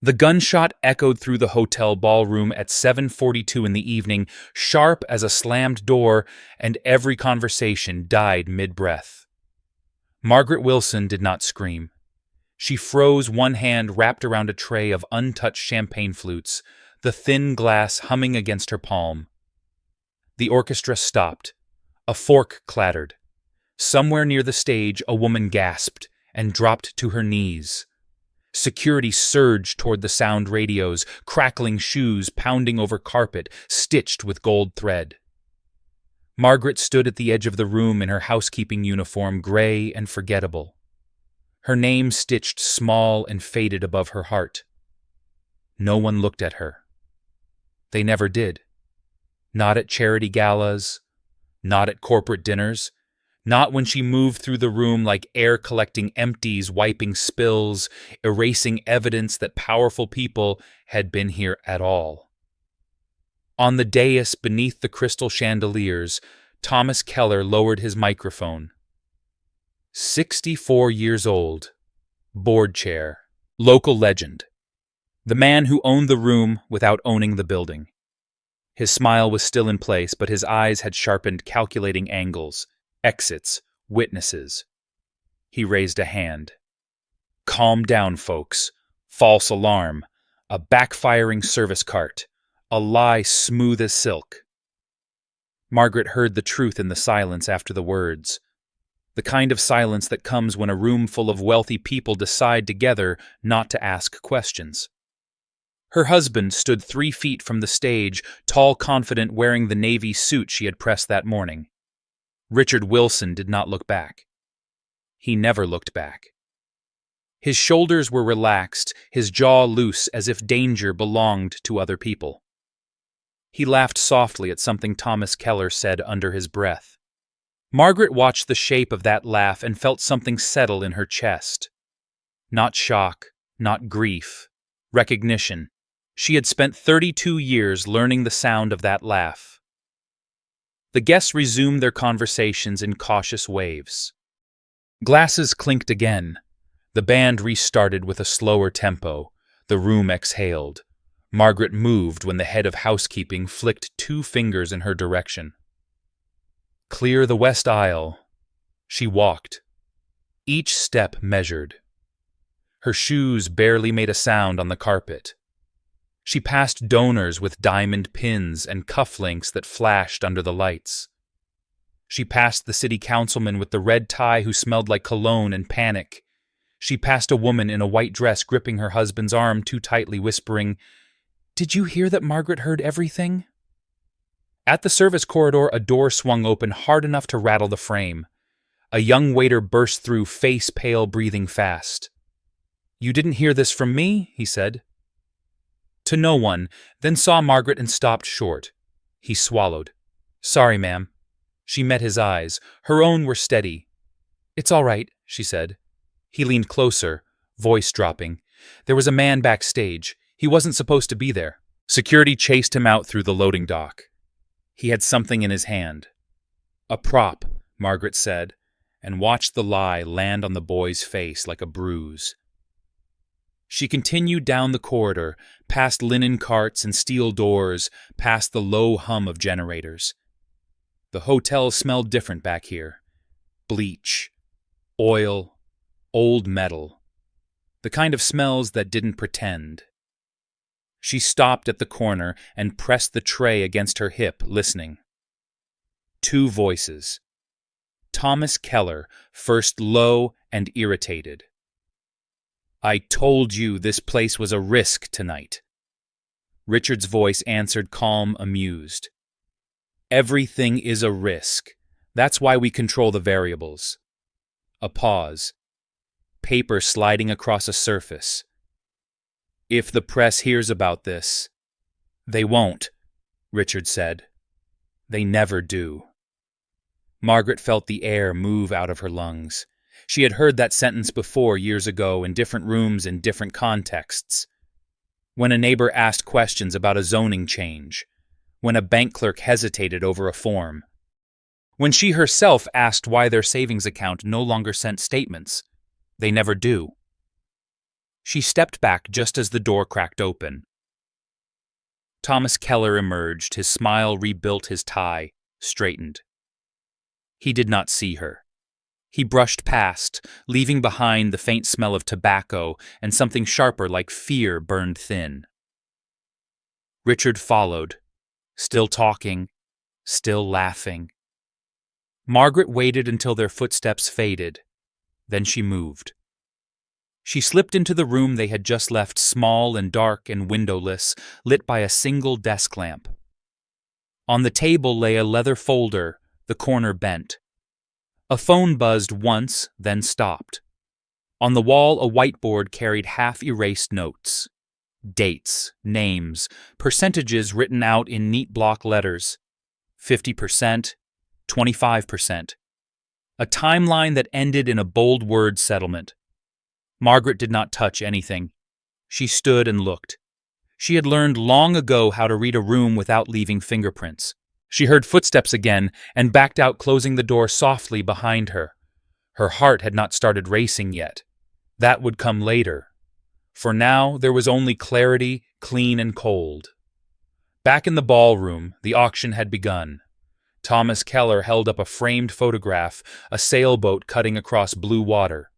The gunshot echoed through the hotel ballroom at 7:42 in the evening, sharp as a slammed door, and every conversation died mid-breath. Margaret Wilson did not scream. She froze, one hand wrapped around a tray of untouched champagne flutes, the thin glass humming against her palm. The orchestra stopped. A fork clattered. Somewhere near the stage, a woman gasped and dropped to her knees. Security surged toward the sound radios, crackling shoes pounding over carpet, stitched with gold thread. Margaret stood at the edge of the room in her housekeeping uniform, gray and forgettable. Her name stitched small and faded above her heart. No one looked at her. They never did. Not at charity galas, not at corporate dinners, not when she moved through the room like air collecting empties, wiping spills, erasing evidence that powerful people had been here at all. On the dais beneath the crystal chandeliers, Thomas Keller lowered his microphone. 64 years old, board chair, local legend. The man who owned the room without owning the building. His smile was still in place, but his eyes had sharpened, calculating angles, exits, witnesses. He raised a hand. Calm down, folks. False alarm. A backfiring service cart. A lie smooth as silk. Margaret heard the truth in the silence after the words. The kind of silence that comes when a room full of wealthy people decide together not to ask questions. Her husband stood 3 feet from the stage, tall, confident, wearing the navy suit she had pressed that morning. Richard Wilson did not look back. He never looked back. His shoulders were relaxed, his jaw loose as if danger belonged to other people. He laughed softly at something Thomas Keller said under his breath. Margaret watched the shape of that laugh and felt something settle in her chest. Not shock, not grief, recognition. She had spent 32 years learning the sound of that laugh. The guests resumed their conversations in cautious waves. Glasses clinked again. The band restarted with a slower tempo. The room exhaled. Margaret moved when the head of housekeeping flicked 2 fingers in her direction. Clear the west aisle. She walked. Each step measured. Her shoes barely made a sound on the carpet. She passed donors with diamond pins and cufflinks that flashed under the lights. She passed the city councilman with the red tie who smelled like cologne and panic. She passed a woman in a white dress gripping her husband's arm too tightly, whispering, "Did you hear that Margaret heard everything?" At the service corridor, a door swung open hard enough to rattle the frame. A young waiter burst through, face pale, breathing fast. "You didn't hear this from me?" he said. To no one, then saw Margaret and stopped short. He swallowed. "Sorry, ma'am." She met his eyes. Her own were steady. "It's all right," she said. He leaned closer, voice dropping. "There was a man backstage. He wasn't supposed to be there." Security chased him out through the loading dock. He had something in his hand. "A prop," Margaret said, and watched the lie land on the boy's face like a bruise. She continued down the corridor, past linen carts and steel doors, past the low hum of generators. The hotel smelled different back here. Bleach, oil, old metal. The kind of smells that didn't pretend. She stopped at the corner and pressed the tray against her hip, listening. 2 voices. Thomas Keller, first low and irritated. "I told you this place was a risk tonight." Richard's voice answered, calm, amused. "Everything is a risk. That's why we control the variables." A pause. Paper sliding across a surface. "If the press hears about this..." "They won't," Richard said. "They never do." Margaret felt the air move out of her lungs. She had heard that sentence before years ago in different rooms in different contexts. When a neighbor asked questions about a zoning change. When a bank clerk hesitated over a form. When she herself asked why their savings account no longer sent statements. They never do. She stepped back just as the door cracked open. Thomas Keller emerged, his smile rebuilt, his tie straightened. He did not see her. He brushed past, leaving behind the faint smell of tobacco, and something sharper like fear burned thin. Richard followed, still talking, still laughing. Margaret waited until their footsteps faded. Then she moved. She slipped into the room they had just left, small and dark and windowless, lit by a single desk lamp. On the table lay a leather folder, the corner bent. A phone buzzed once, then stopped. On the wall, a whiteboard carried half-erased notes. Dates, names, percentages written out in neat block letters. 50%, 25%. A timeline that ended in a bold word settlement. Margaret did not touch anything. She stood and looked. She had learned long ago how to read a room without leaving fingerprints. She heard footsteps again and backed out, closing the door softly behind her. Her heart had not started racing yet. That would come later. For now, there was only clarity, clean and cold. Back in the ballroom, the auction had begun. Thomas Keller held up a framed photograph, a sailboat cutting across blue water.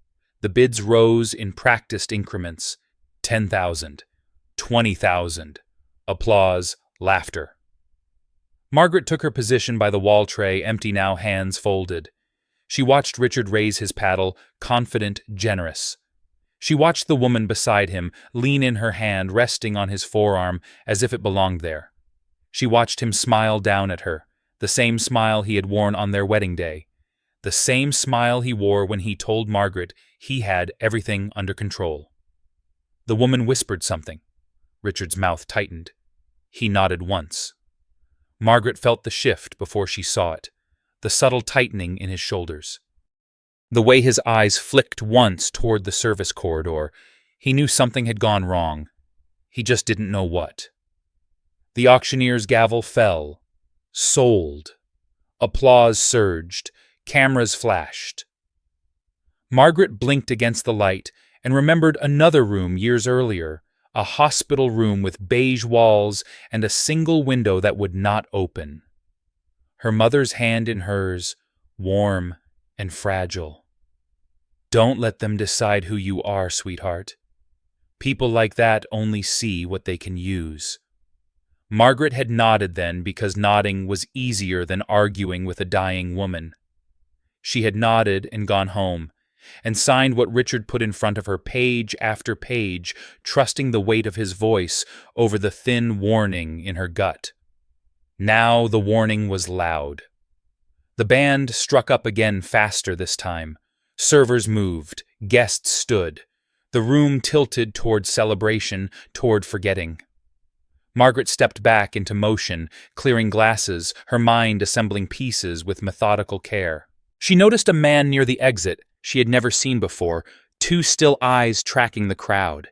The bids rose in practiced increments. 10,000, 20,000. Applause, laughter. Margaret took her position by the wall tray, empty now, hands folded. She watched Richard raise his paddle, confident, generous. She watched the woman beside him lean in, her hand resting on his forearm as if it belonged there. She watched him smile down at her, the same smile he had worn on their wedding day, the same smile he wore when he told Margaret he had everything under control. The woman whispered something. Richard's mouth tightened. He nodded once. Margaret felt the shift before she saw it, the subtle tightening in his shoulders. The way his eyes flicked once toward the service corridor, he knew something had gone wrong. He just didn't know what. The auctioneer's gavel fell. Sold. Applause surged. Cameras flashed. Margaret blinked against the light and remembered another room years earlier, a hospital room with beige walls and a single window that would not open. Her mother's hand in hers, warm and fragile. Don't let them decide who you are, sweetheart. People like that only see what they can use. Margaret had nodded then because nodding was easier than arguing with a dying woman. She had nodded and gone home, and signed what Richard put in front of her, page after page, trusting the weight of his voice over the thin warning in her gut. Now the warning was loud. The band struck up again, faster this time. Servers moved, guests stood. The room tilted toward celebration, toward forgetting. Margaret stepped back into motion, clearing glasses, her mind assembling pieces with methodical care. She noticed a man near the exit she had never seen before, two still eyes tracking the crowd.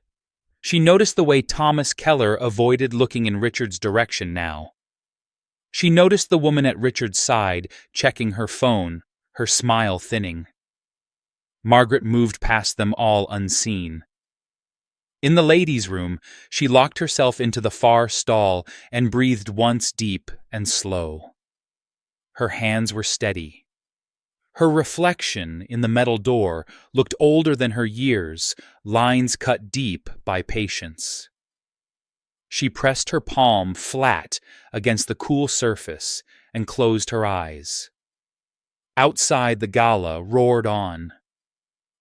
She noticed the way Thomas Keller avoided looking in Richard's direction now. She noticed the woman at Richard's side, checking her phone, her smile thinning. Margaret moved past them all unseen. In the ladies' room, she locked herself into the far stall and breathed once deep and slow. Her hands were steady. Her reflection in the metal door looked older than her years, lines cut deep by patience. She pressed her palm flat against the cool surface and closed her eyes. Outside, the gala roared on.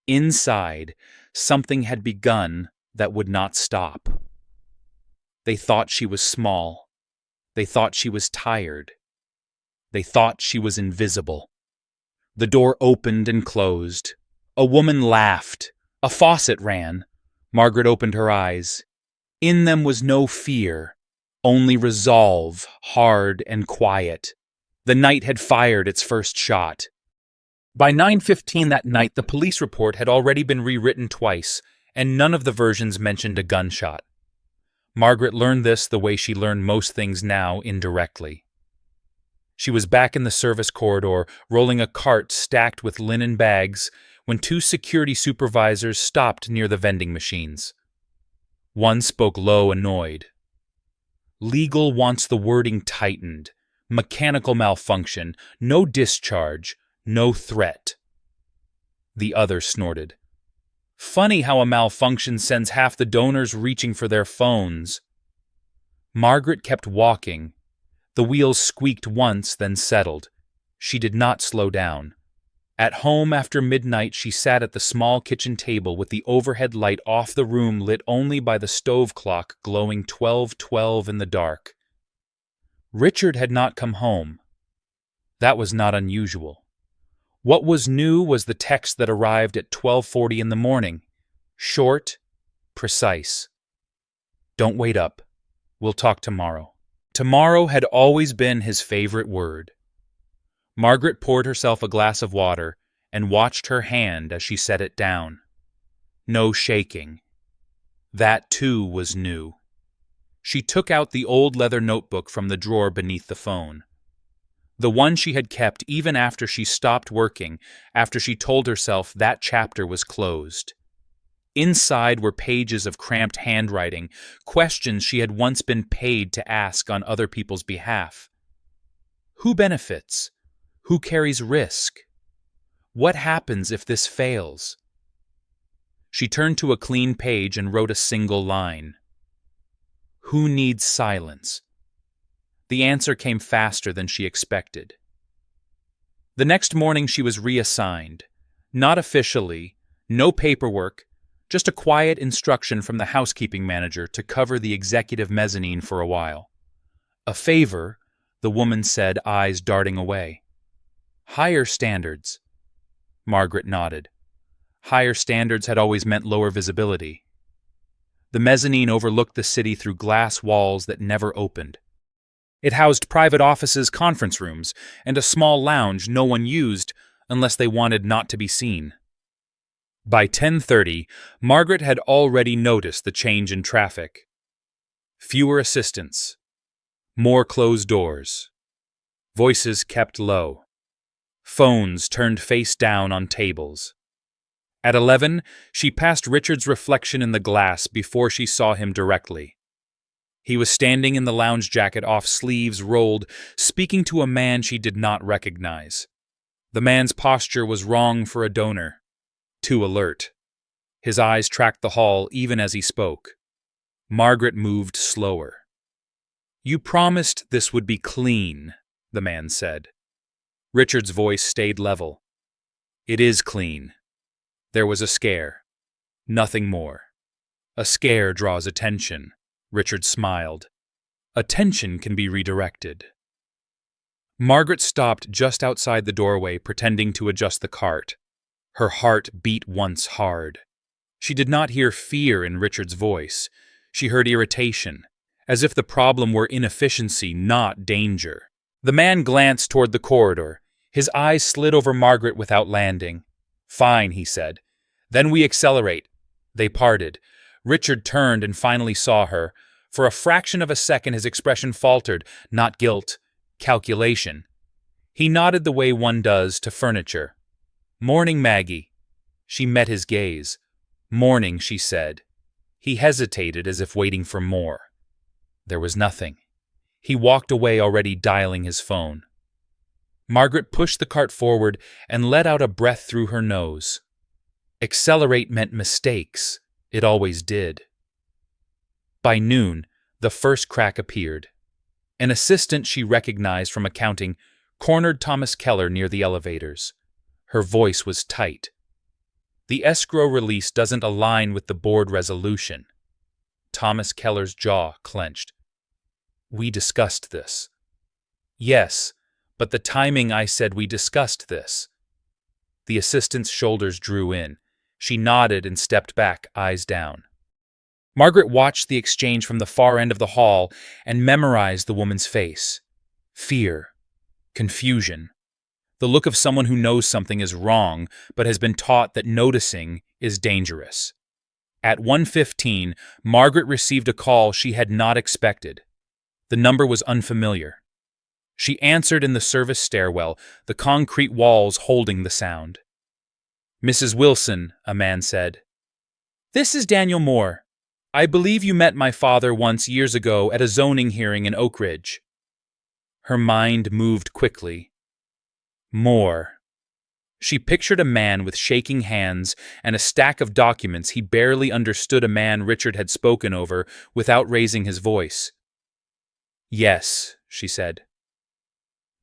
Inside, something had begun that would not stop. They thought she was small. They thought she was tired. They thought she was invisible. The door opened and closed. A woman laughed. A faucet ran. Margaret opened her eyes. In them was no fear, only resolve, hard and quiet. The night had fired its first shot. By 9:15 that night, the police report had already been rewritten twice, and none of the versions mentioned a gunshot. Margaret learned this the way she learned most things now, indirectly. She was back in the service corridor, rolling a cart stacked with linen bags, when two security supervisors stopped near the vending machines. One spoke low, annoyed. Legal wants the wording tightened. Mechanical malfunction, no discharge, no threat. The other snorted. Funny how a malfunction sends half the donors reaching for their phones. Margaret kept walking. The wheels squeaked once, then settled. She did not slow down. At home after midnight, she sat at the small kitchen table with the overhead light off the room lit only by the stove clock glowing 12:12 in the dark. Richard had not come home. That was not unusual. What was new was the text that arrived at 12:40 in the morning. Short, precise. Don't wait up. We'll talk tomorrow. Tomorrow had always been his favorite word. Margaret poured herself a glass of water and watched her hand as she set it down. No shaking. That, too, was new. She took out the old leather notebook from the drawer beneath the phone. The one she had kept even after she stopped working, after she told herself that chapter was closed. Inside were pages of cramped handwriting, questions she had once been paid to ask on other people's behalf. Who benefits? Who carries risk? What happens if this fails? She turned to a clean page and wrote a single line. Who needs silence? The answer came faster than she expected. The next morning she was reassigned. Not officially, no paperwork, just a quiet instruction from the housekeeping manager to cover the executive mezzanine for a while. A favor, the woman said, eyes darting away. Higher standards. Margaret nodded. Higher standards had always meant lower visibility. The mezzanine overlooked the city through glass walls that never opened. It housed private offices, conference rooms, and a small lounge no one used unless they wanted not to be seen. By 10:30, Margaret had already noticed the change in traffic. Fewer assistants. More closed doors. Voices kept low. Phones turned face down on tables. At 11, she passed Richard's reflection in the glass before she saw him directly. He was standing in the lounge jacket, off sleeves rolled, speaking to a man she did not recognize. The man's posture was wrong for a donor. Too alert. His eyes tracked the hall even as he spoke. Margaret moved slower. You promised this would be clean, the man said. Richard's voice stayed level. It is clean. There was a scare. Nothing more. A scare draws attention. Richard smiled. Attention can be redirected. Margaret stopped just outside the doorway, pretending to adjust the cart. Her heart beat once hard. She did not hear fear in Richard's voice. She heard irritation, as if the problem were inefficiency, not danger. The man glanced toward the corridor. His eyes slid over Margaret without landing. Fine, he said. Then we accelerate. They parted. Richard turned and finally saw her. For a fraction of a second his expression faltered, not guilt, calculation. He nodded the way one does to furniture. Morning, Maggie. She met his gaze. Morning, she said. He hesitated as if waiting for more. There was nothing. He walked away, already dialing his phone. Margaret pushed the cart forward and let out a breath through her nose. Accelerate meant mistakes. It always did. By noon, the first crack appeared. An assistant she recognized from accounting cornered Thomas Keller near the elevators. Her voice was tight. The escrow release doesn't align with the board resolution. Thomas Keller's jaw clenched. We discussed this. Yes, but the timing, I said we discussed this. The assistant's shoulders drew in. She nodded and stepped back, eyes down. Margaret watched the exchange from the far end of the hall and memorized the woman's face. Fear. Confusion. The look of someone who knows something is wrong, but has been taught that noticing is dangerous. At 1:15, Margaret received a call she had not expected. The number was unfamiliar. She answered in the service stairwell, the concrete walls holding the sound. Mrs. Wilson, a man said. This is Daniel Moore. I believe you met my father once years ago at a zoning hearing in Oak Ridge. Her mind moved quickly. More. She pictured a man with shaking hands and a stack of documents he barely understood, a man Richard had spoken over without raising his voice. Yes, she said.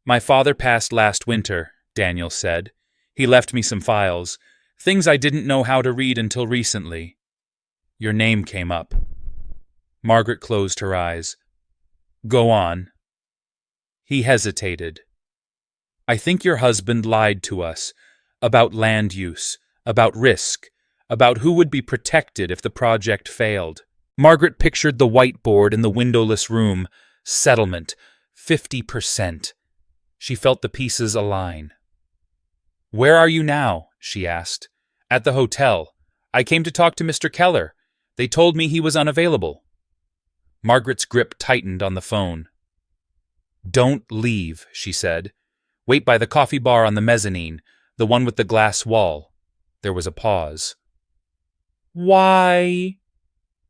My father passed last winter, Daniel said. He left me some files, things I didn't know how to read until recently. Your name came up. Margaret closed her eyes. Go on. He hesitated. I think your husband lied to us about land use, about risk, about who would be protected if the project failed. Margaret pictured the whiteboard in the windowless room. Settlement, 50%. She felt the pieces align. Where are you now? She asked. At the hotel. I came to talk to Mr. Keller. They told me he was unavailable. Margaret's grip tightened on the phone. Don't leave, she said. Wait by the coffee bar on the mezzanine, the one with the glass wall. There was a pause. Why?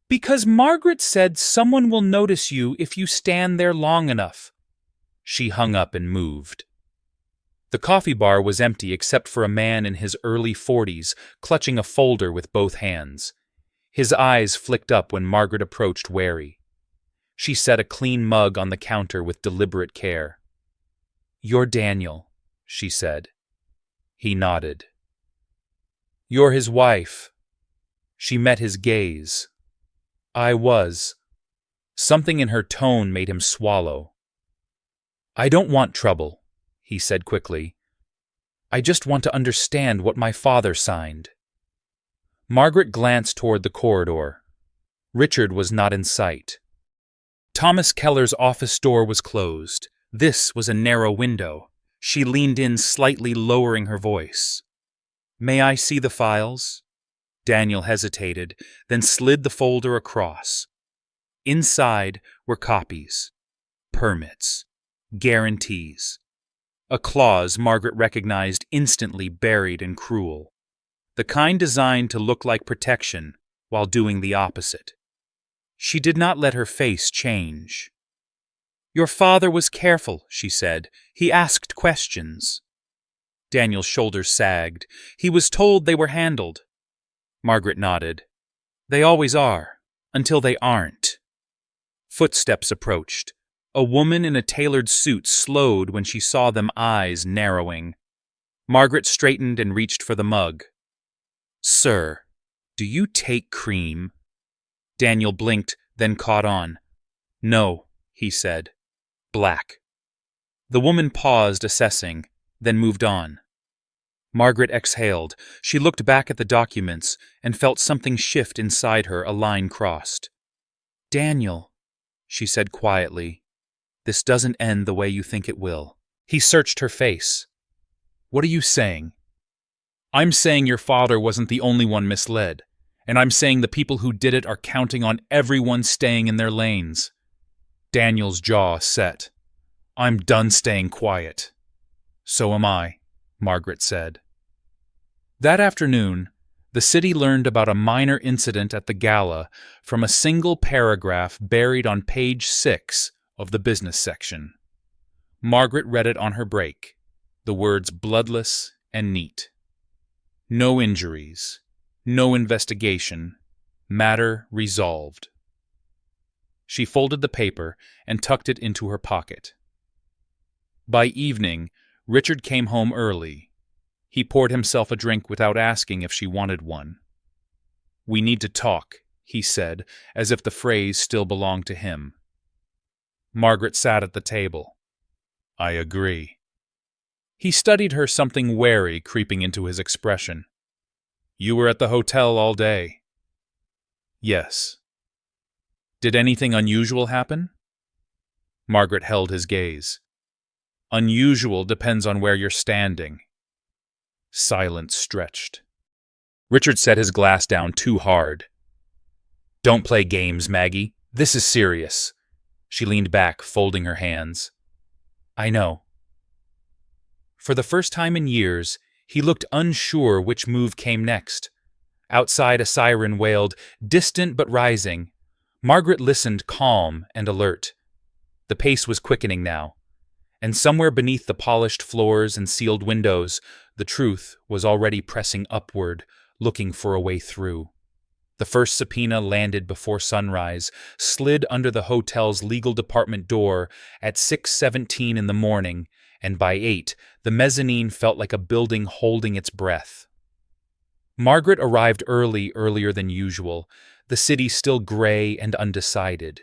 Because Margaret said someone will notice you if you stand there long enough. She hung up and moved. The coffee bar was empty except for a man in his early 40s, clutching a folder with both hands. His eyes flicked up when Margaret approached, wary. She set a clean mug on the counter with deliberate care. You're Daniel, she said. He nodded. You're his wife. She met his gaze. I was. Something in her tone made him swallow. I don't want trouble, he said quickly. I just want to understand what my father signed. Margaret glanced toward the corridor. Richard was not in sight. Thomas Keller's office door was closed. This was a narrow window. She leaned in slightly, lowering her voice. May I see the files? Daniel hesitated, then slid the folder across. Inside were copies, permits, guarantees. A clause Margaret recognized instantly, buried and cruel. The kind designed to look like protection while doing the opposite. She did not let her face change. Your father was careful, she said. He asked questions. Daniel's shoulders sagged. He was told they were handled. Margaret nodded. They always are, until they aren't. Footsteps approached. A woman in a tailored suit slowed when she saw them, eyes narrowing. Margaret straightened and reached for the mug. Sir, do you take cream? Daniel blinked, then caught on. No, he said. Black. The woman paused, assessing, then moved on. Margaret exhaled. She looked back at the documents and felt something shift inside her, a line crossed. Daniel, she said quietly, this doesn't end the way you think it will. He searched her face. What are you saying? I'm saying your father wasn't the only one misled, and I'm saying the people who did it are counting on everyone staying in their lanes. Daniel's jaw set. I'm done staying quiet. So am I, Margaret said. That afternoon, the city learned about a minor incident at the gala from a single paragraph buried on page 6 of the business section. Margaret read it on her break, the words bloodless and neat. No injuries, no investigation, matter resolved. She folded the paper and tucked it into her pocket. By evening, Richard came home early. He poured himself a drink without asking if she wanted one. We need to talk, he said, as if the phrase still belonged to him. Margaret sat at the table. I agree. He studied her, something wary creeping into his expression. You were at the hotel all day. Yes. Did anything unusual happen? Margaret held his gaze. Unusual depends on where you're standing. Silence stretched. Richard set his glass down too hard. Don't play games, Maggie. This is serious. She leaned back, folding her hands. I know. For the first time in years, he looked unsure which move came next. Outside, a siren wailed, distant but rising, Margaret listened, calm and alert. The pace was quickening now, and somewhere beneath the polished floors and sealed windows, the truth was already pressing upward, looking for a way through. The first subpoena landed before sunrise, slid under the hotel's legal department door at 6:17 in the morning, and by 8, the mezzanine felt like a building holding its breath. Margaret arrived earlier than usual, the city still gray and undecided.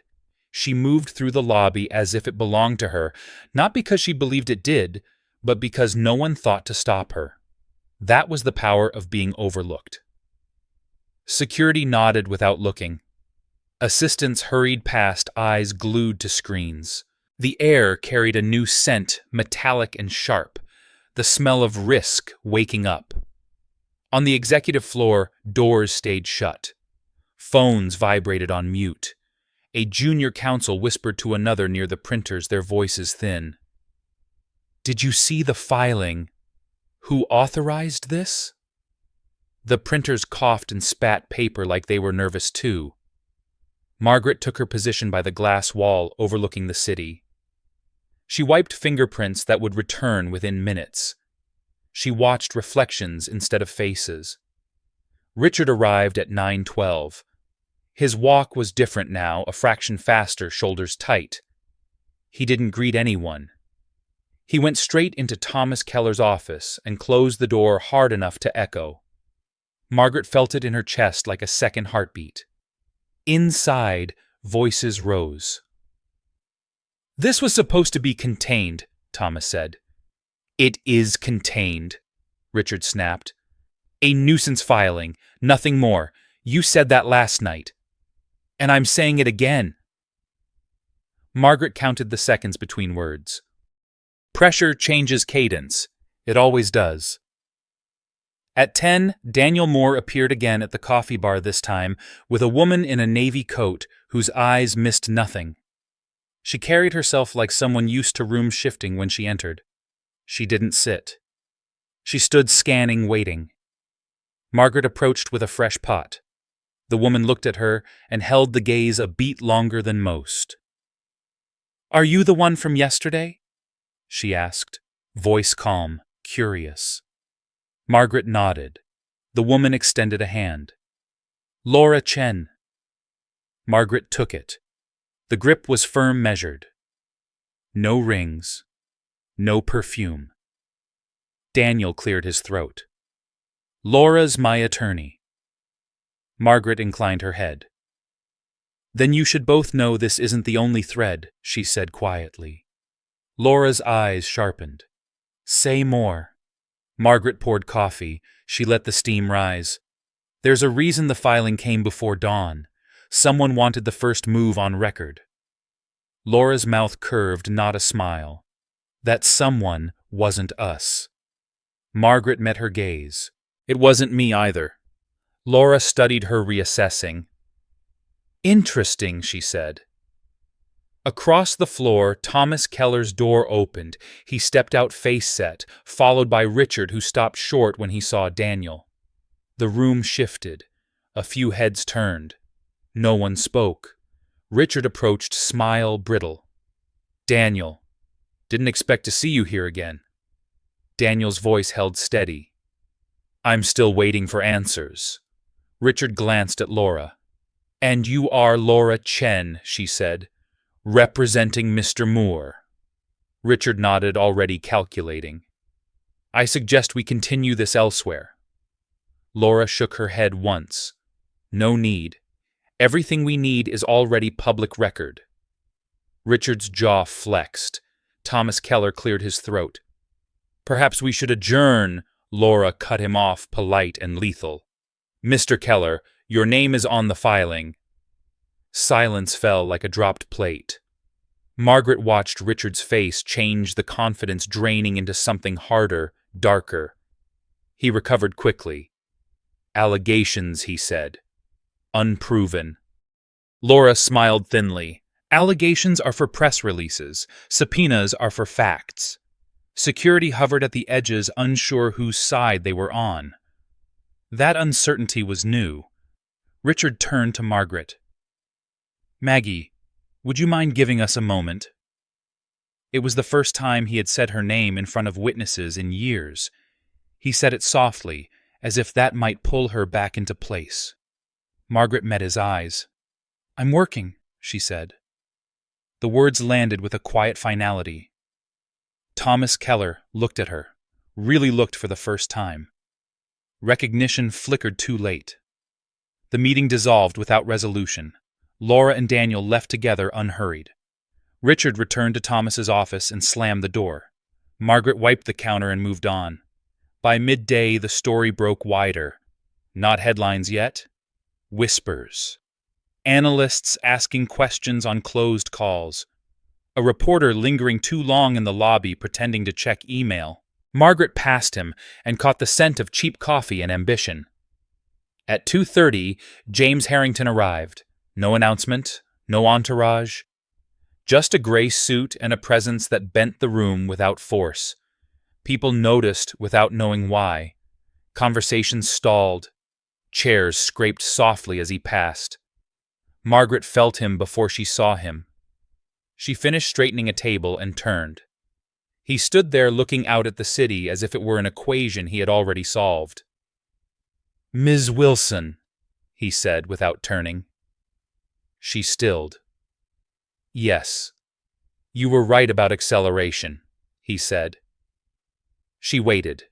She moved through the lobby as if it belonged to her, not because she believed it did, but because no one thought to stop her. That was the power of being overlooked. Security nodded without looking. Assistants hurried past, eyes glued to screens. The air carried a new scent, metallic and sharp, the smell of risk waking up. On the executive floor, doors stayed shut. Phones vibrated on mute. A junior counsel whispered to another near the printers, their voices thin. "Did you see the filing? Who authorized this?" The printers coughed and spat paper like they were nervous too. Margaret took her position by the glass wall overlooking the city. She wiped fingerprints that would return within minutes. She watched reflections instead of faces. Richard arrived at 9:12. His walk was different now, a fraction faster, shoulders tight. He didn't greet anyone. He went straight into Thomas Keller's office and closed the door hard enough to echo. Margaret felt it in her chest like a second heartbeat. Inside, voices rose. "This was supposed to be contained," Thomas said. "It is contained," Richard snapped. "A nuisance filing, nothing more. You said that last night. And I'm saying it again." Margaret counted the seconds between words. Pressure changes cadence. It always does. At 10, Daniel Moore appeared again at the coffee bar this time with a woman in a navy coat whose eyes missed nothing. She carried herself like someone used to room shifting when she entered. She didn't sit. She stood scanning, waiting. Margaret approached with a fresh pot. The woman looked at her and held the gaze a beat longer than most. "Are you the one from yesterday?" she asked, voice calm, curious. Margaret nodded. The woman extended a hand. "Laura Chen." Margaret took it. The grip was firm, measured. No rings. No perfume. Daniel cleared his throat. "Laura's my attorney." Margaret inclined her head. "Then you should both know this isn't the only thread," she said quietly. Laura's eyes sharpened. "Say more." Margaret poured coffee. She let the steam rise. "There's a reason the filing came before dawn. Someone wanted the first move on record." Laura's mouth curved, not a smile. That someone wasn't us. Margaret met her gaze. "It wasn't me either." Laura studied her, reassessing. "Interesting," she said. Across the floor, Thomas Keller's door opened. He stepped out face set, followed by Richard, who stopped short when he saw Daniel. The room shifted. A few heads turned. No one spoke. Richard approached, smile brittle. "Daniel, didn't expect to see you here again." Daniel's voice held steady. "I'm still waiting for answers." Richard glanced at Laura. "And you are Laura Chen," she said, "representing Mr. Moore." Richard nodded, already calculating. "I suggest we continue this elsewhere." Laura shook her head once. "No need. Everything we need is already public record." Richard's jaw flexed. Thomas Keller cleared his throat. "Perhaps we should adjourn," Laura cut him off, polite and lethal. "Mr. Keller, your name is on the filing." Silence fell like a dropped plate. Margaret watched Richard's face change, the confidence draining into something harder, darker. He recovered quickly. "Allegations," he said. "Unproven." Laura smiled thinly. "Allegations are for press releases. Subpoenas are for facts." Security hovered at the edges, unsure whose side they were on. That uncertainty was new. Richard turned to Margaret. Maggie, would you mind giving us a moment? It was the first time he had said her name in front of witnesses in years. He said it softly, as if that might pull her back into place. Margaret met his eyes. "I'm working," she said. The words landed with a quiet finality. Thomas Keller looked at her, really looked for the first time. Recognition flickered too late. The meeting dissolved without resolution. Laura and Daniel left together unhurried. Richard returned to Thomas's office and slammed the door. Margaret wiped the counter and moved on. By midday, the story broke wider. Not headlines yet. Whispers. Analysts asking questions on closed calls. A reporter lingering too long in the lobby pretending to check email. Margaret passed him and caught the scent of cheap coffee and ambition. At 2:30, James Harrington arrived. No announcement, no entourage. Just a gray suit and a presence that bent the room without force. People noticed without knowing why. Conversations stalled. Chairs scraped softly as he passed. Margaret felt him before she saw him. She finished straightening a table and turned. He stood there looking out at the city as if it were an equation he had already solved. "Ms. Wilson," he said without turning. She stilled. "Yes, you were right about acceleration," he said. She waited.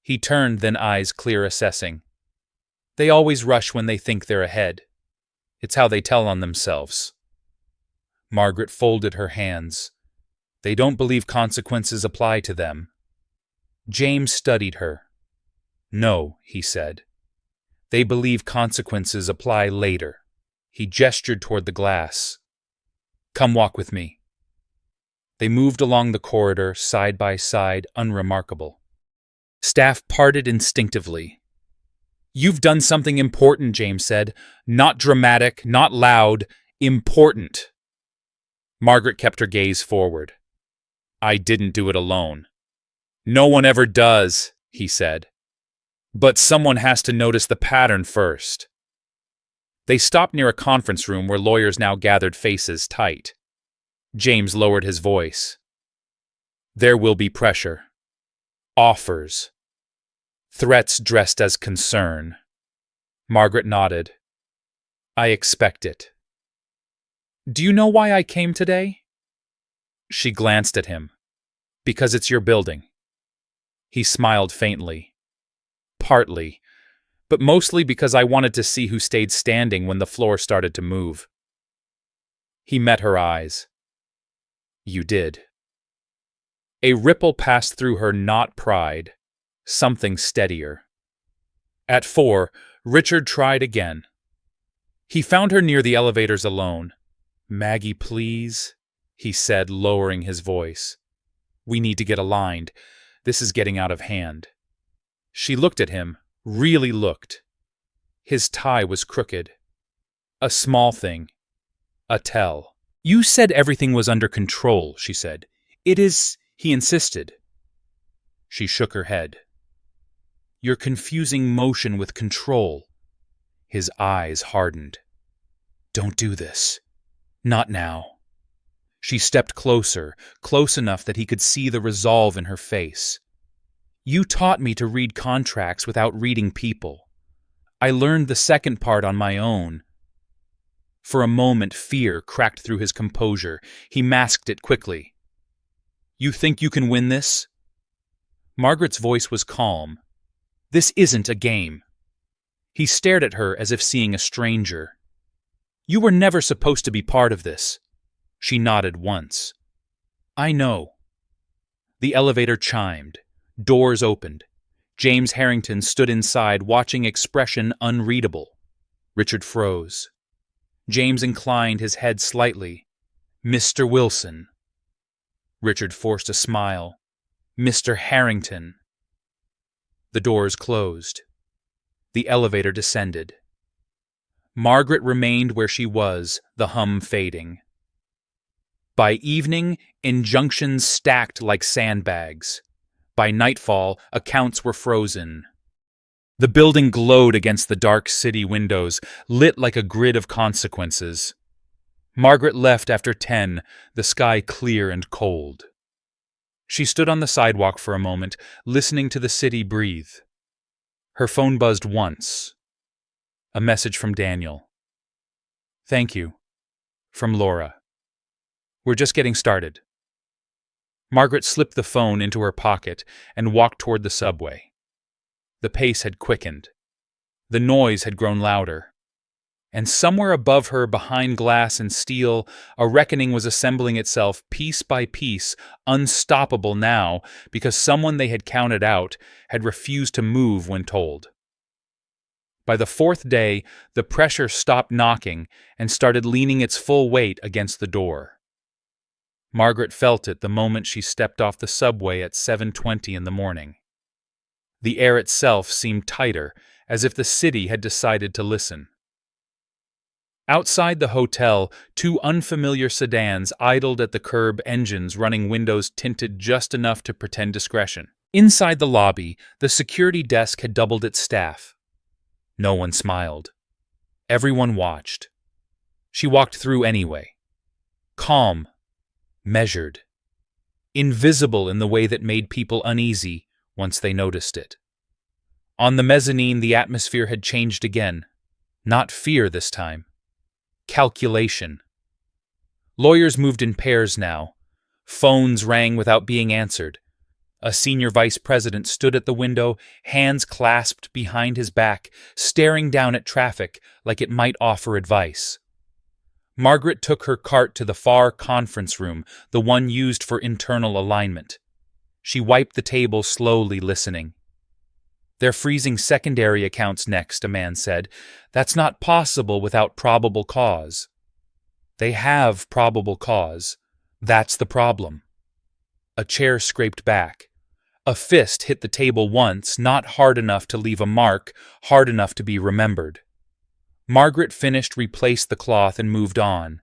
He turned, then eyes clear assessing. "They always rush when they think they're ahead. It's how they tell on themselves." Margaret folded her hands. They don't believe consequences apply to them. James studied her. "No," he said. "They believe consequences apply later." He gestured toward the glass. "Come walk with me." They moved along the corridor, side by side, unremarkable. Staff parted instinctively. "You've done something important," James said. "Not dramatic, not loud, important." Margaret kept her gaze forward. "I didn't do it alone." "No one ever does," he said. "But someone has to notice the pattern first." They stopped near a conference room where lawyers now gathered, faces tight. James lowered his voice. "There will be pressure. Offers. Threats dressed as concern." Margaret nodded. "I expect it." "Do you know why I came today?" She glanced at him. "Because it's your building." He smiled faintly. "Partly, but mostly because I wanted to see who stayed standing when the floor started to move." He met her eyes. "You did." A ripple passed through her, not pride, something steadier. At 4, Richard tried again. He found her near the elevators alone. "Maggie, please," he said, lowering his voice. "We need to get aligned. This is getting out of hand." She looked at him, really looked. His tie was crooked. A small thing. A tell. "You said everything was under control," she said. "It is," he insisted. She shook her head. "You're confusing motion with control." His eyes hardened. "Don't do this. Not now." She stepped closer, close enough that he could see the resolve in her face. "You taught me to read contracts without reading people. I learned the second part on my own." For a moment, fear cracked through his composure. He masked it quickly. "You think you can win this?" Margaret's voice was calm. "This isn't a game." He stared at her as if seeing a stranger. "You were never supposed to be part of this." She nodded once. "I know." The elevator chimed. Doors opened. James Harrington stood inside, watching, expression unreadable. Richard froze. James inclined his head slightly. "Mr. Wilson." Richard forced a smile. "Mr. Harrington." The doors closed. The elevator descended. Margaret remained where she was, the hum fading. By evening, injunctions stacked like sandbags. By nightfall, accounts were frozen. The building glowed against the dark city windows, lit like a grid of consequences. Margaret left after 10, the sky clear and cold. She stood on the sidewalk for a moment, listening to the city breathe. Her phone buzzed once. A message from Daniel. "Thank you." From Laura. "We're just getting started." Margaret slipped the phone into her pocket and walked toward the subway. The pace had quickened. The noise had grown louder. And somewhere above her, behind glass and steel, a reckoning was assembling itself piece by piece, unstoppable now, because someone they had counted out had refused to move when told. By the fourth day, the pressure stopped knocking and started leaning its full weight against the door. Margaret felt it the moment she stepped off the subway at 7:20 in the morning. The air itself seemed tighter, as if the city had decided to listen. Outside the hotel, two unfamiliar sedans idled at the curb, engines running, windows tinted just enough to pretend discretion. Inside the lobby, the security desk had doubled its staff. No one smiled. Everyone watched. She walked through anyway. Calm, measured, invisible in the way that made people uneasy once they noticed it. On the mezzanine, the atmosphere had changed again. Not fear this time. Calculation. Lawyers moved in pairs now. Phones rang without being answered. A senior vice president stood at the window, hands clasped behind his back, staring down at traffic like it might offer advice. Margaret took her cart to the far conference room, the one used for internal alignment. She wiped the table slowly, listening. "They're freezing secondary accounts next," a man said. "That's not possible without probable cause." "They have probable cause. That's the problem." A chair scraped back. A fist hit the table once, not hard enough to leave a mark, hard enough to be remembered. Margaret finished, replaced the cloth, and moved on.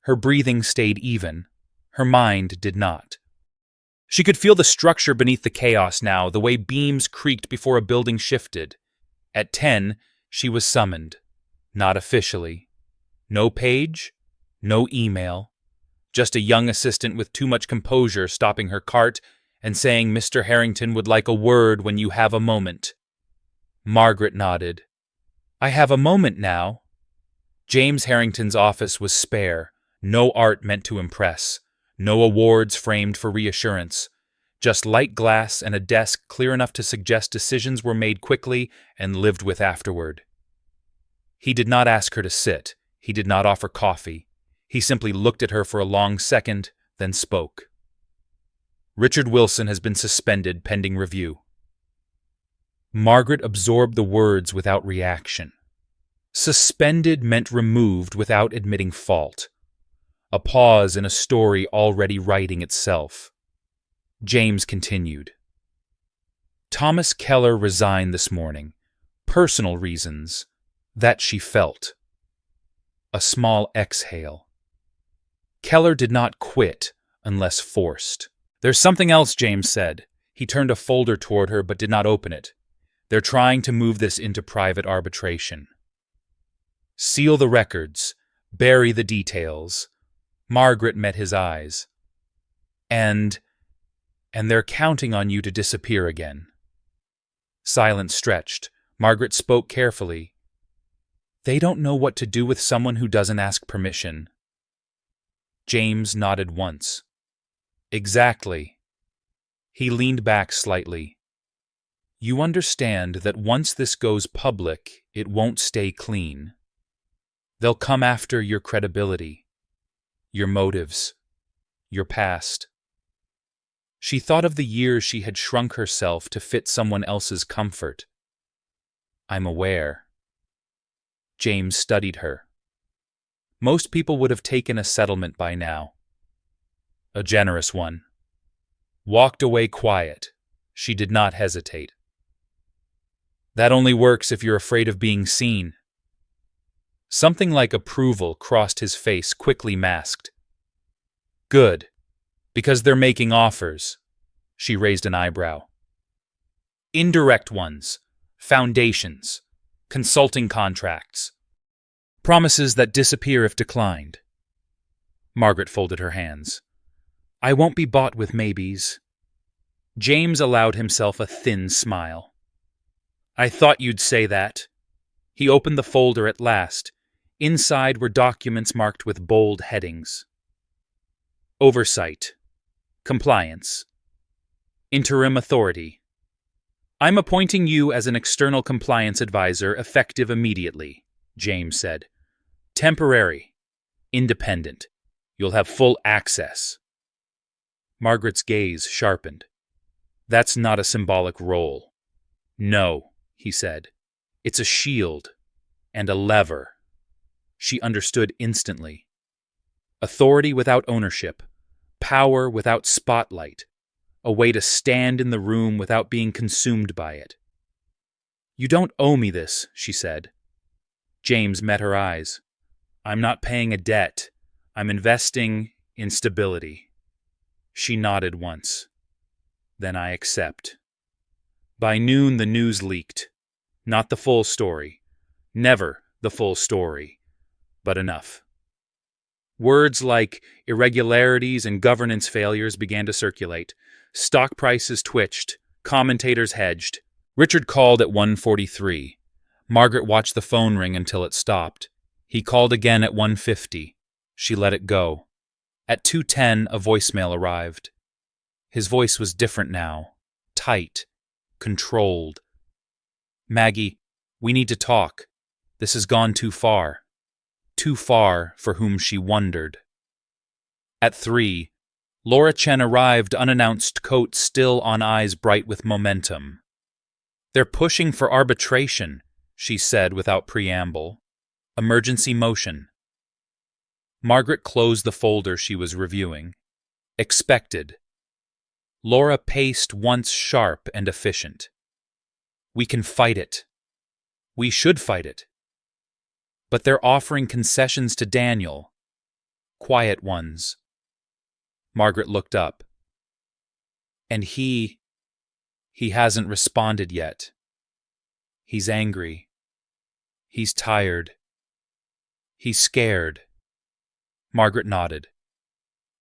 Her breathing stayed even. Her mind did not. She could feel the structure beneath the chaos now, the way beams creaked before a building shifted. At 10, she was summoned. Not officially. No page, no email. Just a young assistant with too much composure stopping her cart and saying Mr. Harrington would like a word when you have a moment. Margaret nodded. "I have a moment now." James Harrington's office was spare. No art meant to impress. No awards framed for reassurance. Just light glass and a desk clear enough to suggest decisions were made quickly and lived with afterward. He did not ask her to sit. He did not offer coffee. He simply looked at her for a long second, then spoke. "Richard Wilson has been suspended pending review." Margaret absorbed the words without reaction. Suspended meant removed without admitting fault. A pause in a story already writing itself. James continued. "Thomas Keller resigned this morning. Personal reasons. That she felt." A small exhale. Keller did not quit unless forced. "There's something else," James said. He turned a folder toward her but did not open it. "They're trying to move this into private arbitration." "Seal the records. Bury the details." Margaret met his eyes. And they're counting on you to disappear again." Silence stretched. Margaret spoke carefully. "They don't know what to do with someone who doesn't ask permission." James nodded once. "Exactly." He leaned back slightly. "You understand that once this goes public, it won't stay clean. They'll come after your credibility, your motives, your past." She thought of the years she had shrunk herself to fit someone else's comfort. "I'm aware." James studied her. Most people would have taken a settlement by now. A generous one. Walked away quiet. She did not hesitate. "That only works if you're afraid of being seen." Something like approval crossed his face, quickly masked. "Good. Because they're making offers." She raised an eyebrow. "Indirect ones. Foundations. Consulting contracts. Promises that disappear if declined." Margaret folded her hands. I won't be bought with maybes. James allowed himself a thin smile. I thought you'd say that. He opened the folder at last. Inside were documents marked with bold headings. Oversight. Compliance. Interim authority. I'm appointing you as an external compliance advisor effective immediately, James said. Temporary. Independent. You'll have full access. Margaret's gaze sharpened. That's not a symbolic role. No, he said. It's a shield and a lever. She understood instantly. Authority without ownership, power without spotlight, a way to stand in the room without being consumed by it. You don't owe me this, she said. James met her eyes. I'm not paying a debt. I'm investing in stability. She nodded once. Then I accept. By noon, the news leaked. Not the full story. Never the full story. But enough. Words like irregularities and governance failures began to circulate. Stock prices twitched. Commentators hedged. Richard called at 1:43. Margaret watched the phone ring until it stopped. He called again at 1:50. She let it go. At 2:10, a voicemail arrived. His voice was different now. Tight. Controlled. Maggie, we need to talk. This has gone too far. Too far for whom she wondered. At 3, Laura Chen arrived unannounced, coat still on, eyes bright with momentum. They're pushing for arbitration, she said without preamble. Emergency motion. Margaret closed the folder she was reviewing. Expected. Laura paced once sharp and efficient. We can fight it. We should fight it. But they're offering concessions to Daniel. Quiet ones. Margaret looked up. And he hasn't responded yet. He's angry. He's tired. He's scared. Margaret nodded.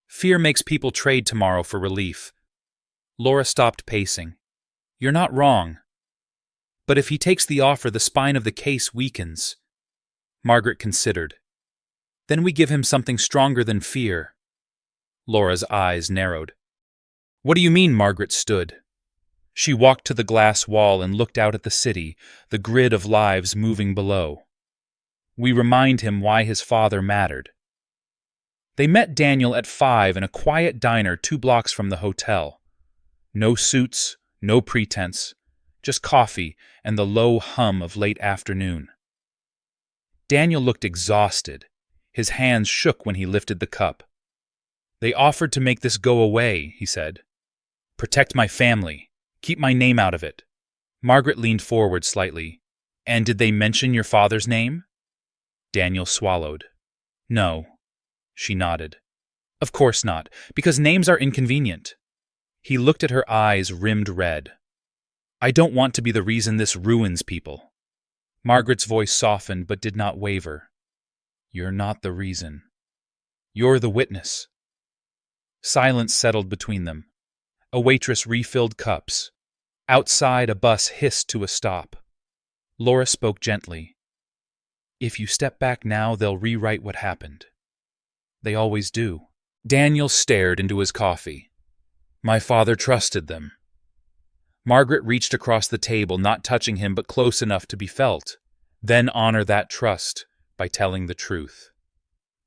Fear makes people trade tomorrow for relief. Laura stopped pacing. You're not wrong. But if he takes the offer, the spine of the case weakens. Margaret considered. Then we give him something stronger than fear. Laura's eyes narrowed. What do you mean? Margaret stood. She walked to the glass wall and looked out at the city, the grid of lives moving below. We remind him why his father mattered. They met Daniel at 5 in a quiet diner 2 blocks from the hotel. No suits, no pretense, just coffee and the low hum of late afternoon. Daniel looked exhausted. His hands shook when he lifted the cup. They offered to make this go away, he said. Protect my family. Keep my name out of it. Margaret leaned forward slightly. And did they mention your father's name? Daniel swallowed. No. She nodded. Of course not, because names are inconvenient. He looked at her eyes rimmed red. I don't want to be the reason this ruins people. Margaret's voice softened but did not waver. You're not the reason. You're the witness. Silence settled between them. A waitress refilled cups. Outside, a bus hissed to a stop. Laura spoke gently. If you step back now, they'll rewrite what happened. They always do. Daniel stared into his coffee. My father trusted them. Margaret reached across the table, not touching him but close enough to be felt. Then honor that trust by telling the truth.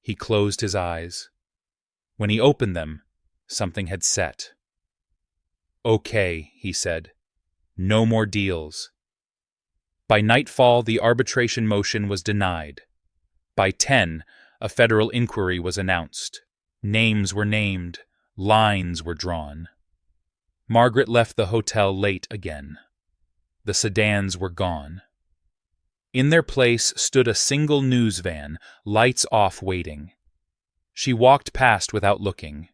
He closed his eyes. When he opened them, something had set. Okay, he said. No more deals. By nightfall, the arbitration motion was denied. By 10, a federal inquiry was announced. Names were named. Lines were drawn. Margaret left the hotel late again. The sedans were gone. In their place stood a single news van, lights off, waiting. She walked past without looking.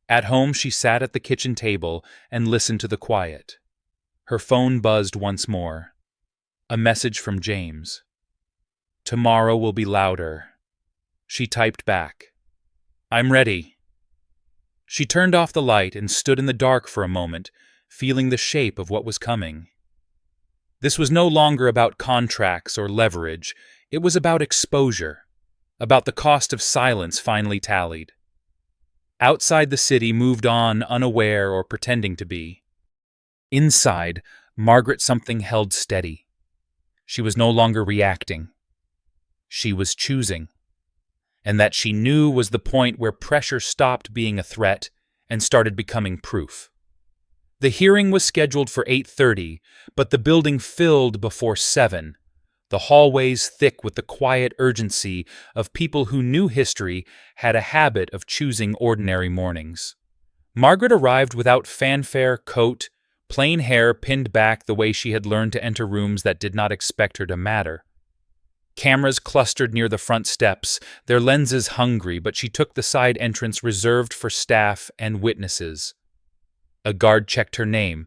At home, she sat at the kitchen table and listened to the quiet. Her phone buzzed once more. A message from James. Tomorrow will be louder. She typed back. I'm ready. She turned off the light and stood in the dark for a moment, feeling the shape of what was coming. This was no longer about contracts or leverage. It was about exposure, about the cost of silence finally tallied. Outside the city moved on unaware or pretending to be. Inside, Margaret something held steady. She was no longer reacting. She was choosing. And that she knew was the point where pressure stopped being a threat and started becoming proof. The hearing was scheduled for 8:30, but the building filled before 7, the hallways thick with the quiet urgency of people who knew history had a habit of choosing ordinary mornings. Margaret arrived without fanfare, coat, plain hair pinned back the way she had learned to enter rooms that did not expect her to matter. Cameras clustered near the front steps, their lenses hungry, but she took the side entrance reserved for staff and witnesses. A guard checked her name,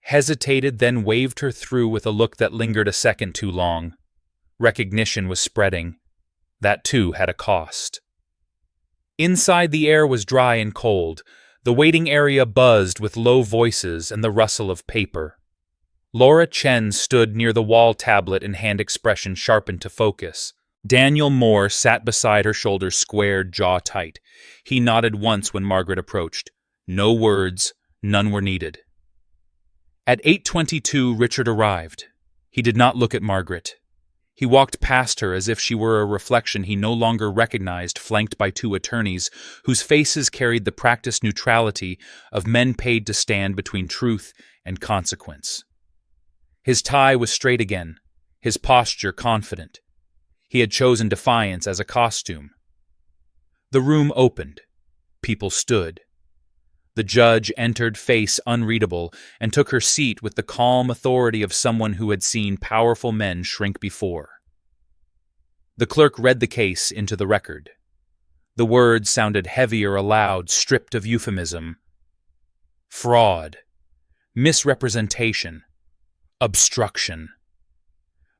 hesitated, then waved her through with a look that lingered a second too long. Recognition was spreading. That too had a cost. Inside, the air was dry and cold. The waiting area buzzed with low voices and the rustle of paper. Laura Chen stood near the wall tablet and hand expression sharpened to focus. Daniel Moore sat beside her, shoulders squared, jaw tight. He nodded once when Margaret approached. No words, none were needed. At 8:22, Richard arrived. He did not look at Margaret. He walked past her as if she were a reflection he no longer recognized, flanked by 2 attorneys whose faces carried the practiced neutrality of men paid to stand between truth and consequence. His tie was straight again, his posture confident. He had chosen defiance as a costume. The room opened. People stood. The judge entered, face unreadable, and took her seat with the calm authority of someone who had seen powerful men shrink before. The clerk read the case into the record. The words sounded heavier aloud, stripped of euphemism. Fraud. Misrepresentation. Obstruction.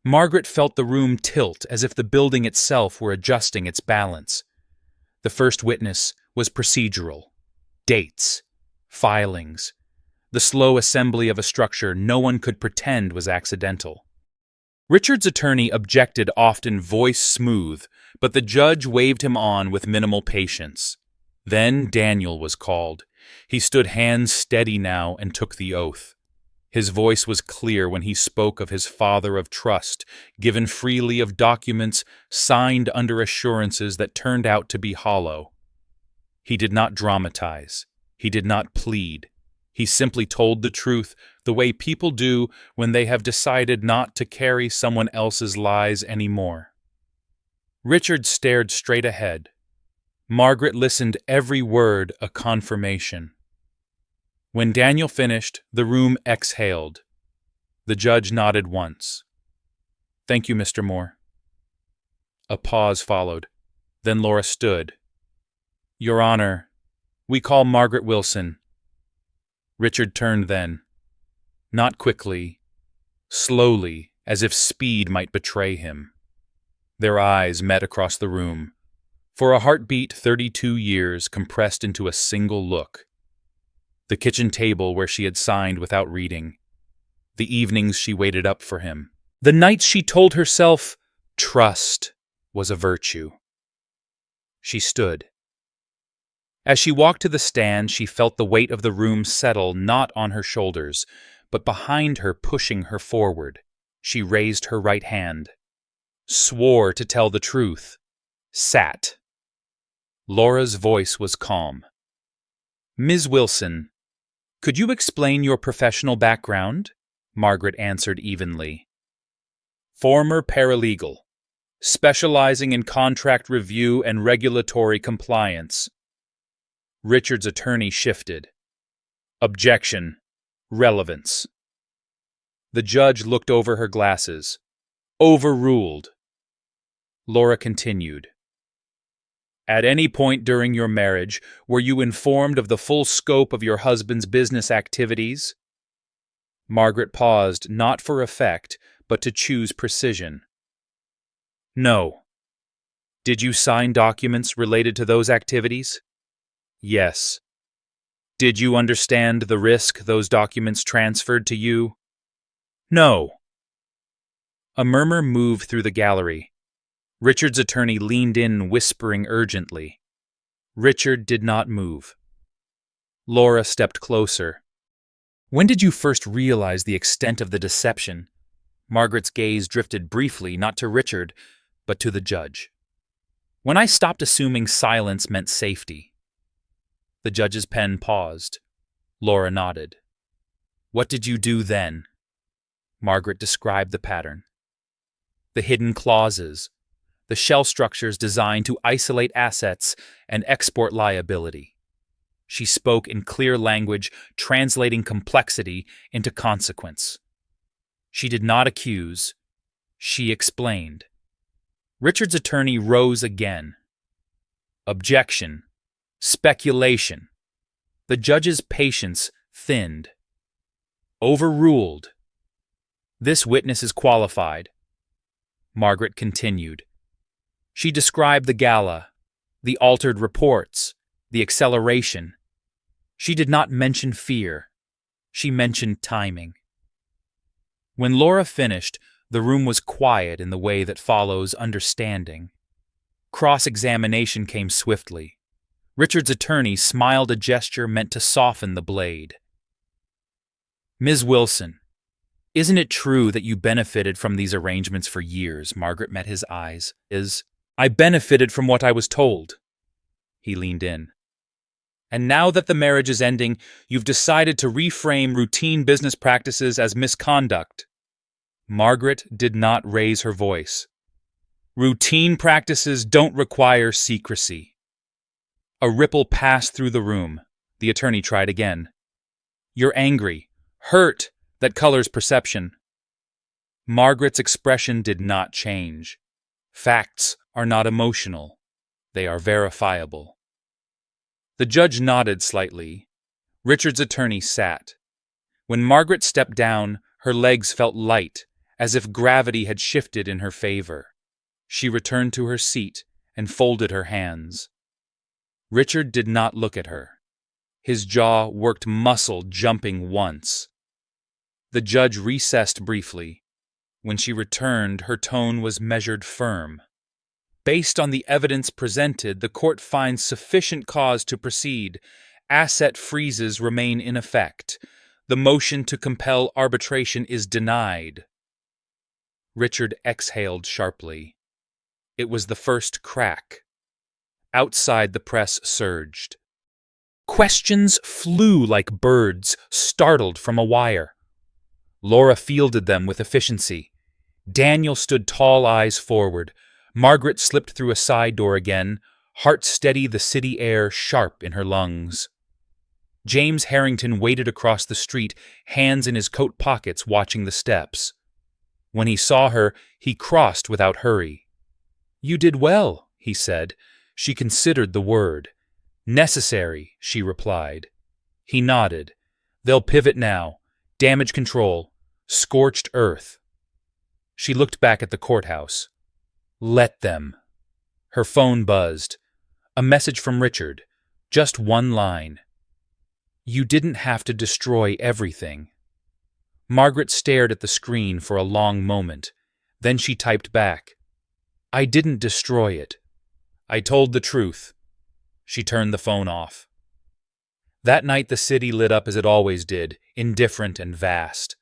Margaret felt the room tilt as if the building itself were adjusting its balance. The first witness was procedural. Dates. Filings. The slow assembly of a structure no one could pretend was accidental. Richard's attorney objected, often voice smooth, but the judge waved him on with minimal patience. Then Daniel was called. He stood hands steady now and took the oath. His voice was clear when he spoke of his father of trust, given freely of documents signed under assurances that turned out to be hollow. He did not dramatize. He did not plead. He simply told the truth the way people do when they have decided not to carry someone else's lies anymore. Richard stared straight ahead. Margaret listened, every word a confirmation. When Daniel finished, the room exhaled. The judge nodded once. "Thank you, Mr. Moore." A pause followed. Then Laura stood. "Your Honor, we call Margaret Wilson." Richard turned then. Not quickly, slowly, as if speed might betray him. Their eyes met across the room. For a heartbeat, 32 years compressed into a single look. The kitchen table where she had signed without reading. The evenings she waited up for him. The nights she told herself trust was a virtue. She stood. As she walked to the stand, she felt the weight of the room settle not on her shoulders, but behind her, pushing her forward. She raised her right hand. Swore to tell the truth. Sat. Laura's voice was calm. "Ms. Wilson, could you explain your professional background?" Margaret answered evenly. "Former paralegal, specializing in contract review and regulatory compliance." Richard's attorney shifted. "Objection. Relevance." The judge looked over her glasses. "Overruled." Laura continued. "At any point during your marriage, were you informed of the full scope of your husband's business activities?" Margaret paused, not for effect, but to choose precision. "No." Did you sign documents related to those activities? Yes. Did you understand the risk those documents transferred to you? No. A murmur moved through the gallery. Richard's attorney leaned in, whispering urgently. Richard did not move. Laura stepped closer. When did you first realize the extent of the deception? Margaret's gaze drifted briefly, not to Richard, but to the judge. When I stopped assuming silence meant safety. The judge's pen paused. Laura nodded. What did you do then? Margaret described the pattern. The hidden clauses, the shell structures designed to isolate assets and export liability. She spoke in clear language, translating complexity into consequence. She did not accuse. She explained. Richard's attorney rose again. Objection. Speculation. The judge's patience thinned. Overruled. This witness is qualified. Margaret continued. She described the gala, the altered reports, the acceleration. She did not mention fear. She mentioned timing. When Laura finished, the room was quiet in the way that follows understanding. Cross-examination came swiftly. Richard's attorney smiled a gesture meant to soften the blade. Ms. Wilson, isn't it true that you benefited from these arrangements for years? Margaret met his eyes. I benefited from what I was told. He leaned in. And now that the marriage is ending, you've decided to reframe routine business practices as misconduct. Margaret did not raise her voice. Routine practices don't require secrecy. A ripple passed through the room. The attorney tried again. You're angry, hurt, that colors perception. Margaret's expression did not change. Facts are not emotional. They are verifiable. The judge nodded slightly. Richard's attorney sat. When Margaret stepped down, her legs felt light, as if gravity had shifted in her favor. She returned to her seat and folded her hands. Richard did not look at her. His jaw worked muscle jumping once. The judge recessed briefly. When she returned, her tone was measured firm. Based on the evidence presented, the court finds sufficient cause to proceed. Asset freezes remain in effect. The motion to compel arbitration is denied. Richard exhaled sharply. It was the first crack. Outside, the press surged. Questions flew like birds, startled from a wire. Laura fielded them with efficiency. Daniel stood tall, eyes forward. Margaret slipped through a side door again, heart steady, the city air sharp in her lungs. James Harrington waited across the street, hands in his coat pockets, watching the steps. When he saw her, he crossed without hurry. You did well, he said. She considered the word. Necessary, she replied. He nodded. They'll pivot now. Damage control. Scorched earth. She looked back at the courthouse. Let them. Her phone buzzed. A message from Richard. Just one line. You didn't have to destroy everything. Margaret stared at the screen for a long moment. Then she typed back. I didn't destroy it. I told the truth. She turned the phone off. That night the city lit up as it always did, indifferent and vast.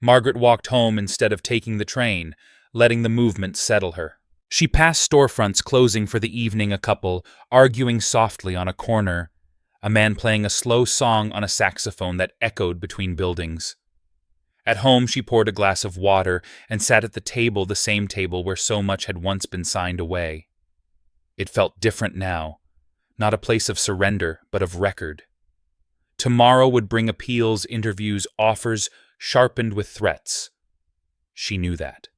Margaret walked home instead of taking the train, letting the movement settle her. She passed storefronts closing for the evening, a couple arguing softly on a corner, a man playing a slow song on a saxophone that echoed between buildings. At home she poured a glass of water and sat at the table, the same table where so much had once been signed away. It felt different now, not a place of surrender, but of record. Tomorrow would bring appeals, interviews, offers, sharpened with threats. She knew that.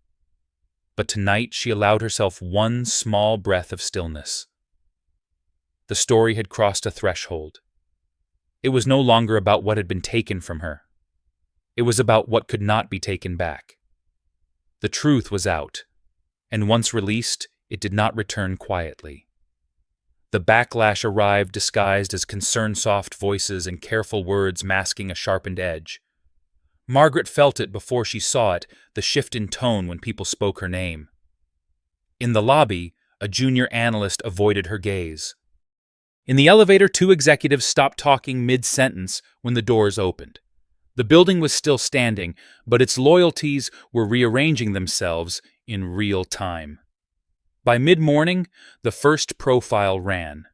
But tonight she allowed herself one small breath of stillness. The story had crossed a threshold. It was no longer about what had been taken from her. It was about what could not be taken back. The truth was out, and once released, It did not return quietly. The backlash arrived disguised as concerned soft voices and careful words masking a sharpened edge. Margaret felt it before she saw it, the shift in tone when people spoke her name. In the lobby, a junior analyst avoided her gaze. In the elevator, two executives stopped talking mid-sentence when the doors opened. The building was still standing, but its loyalties were rearranging themselves in real time. By mid-morning, the first profile ran.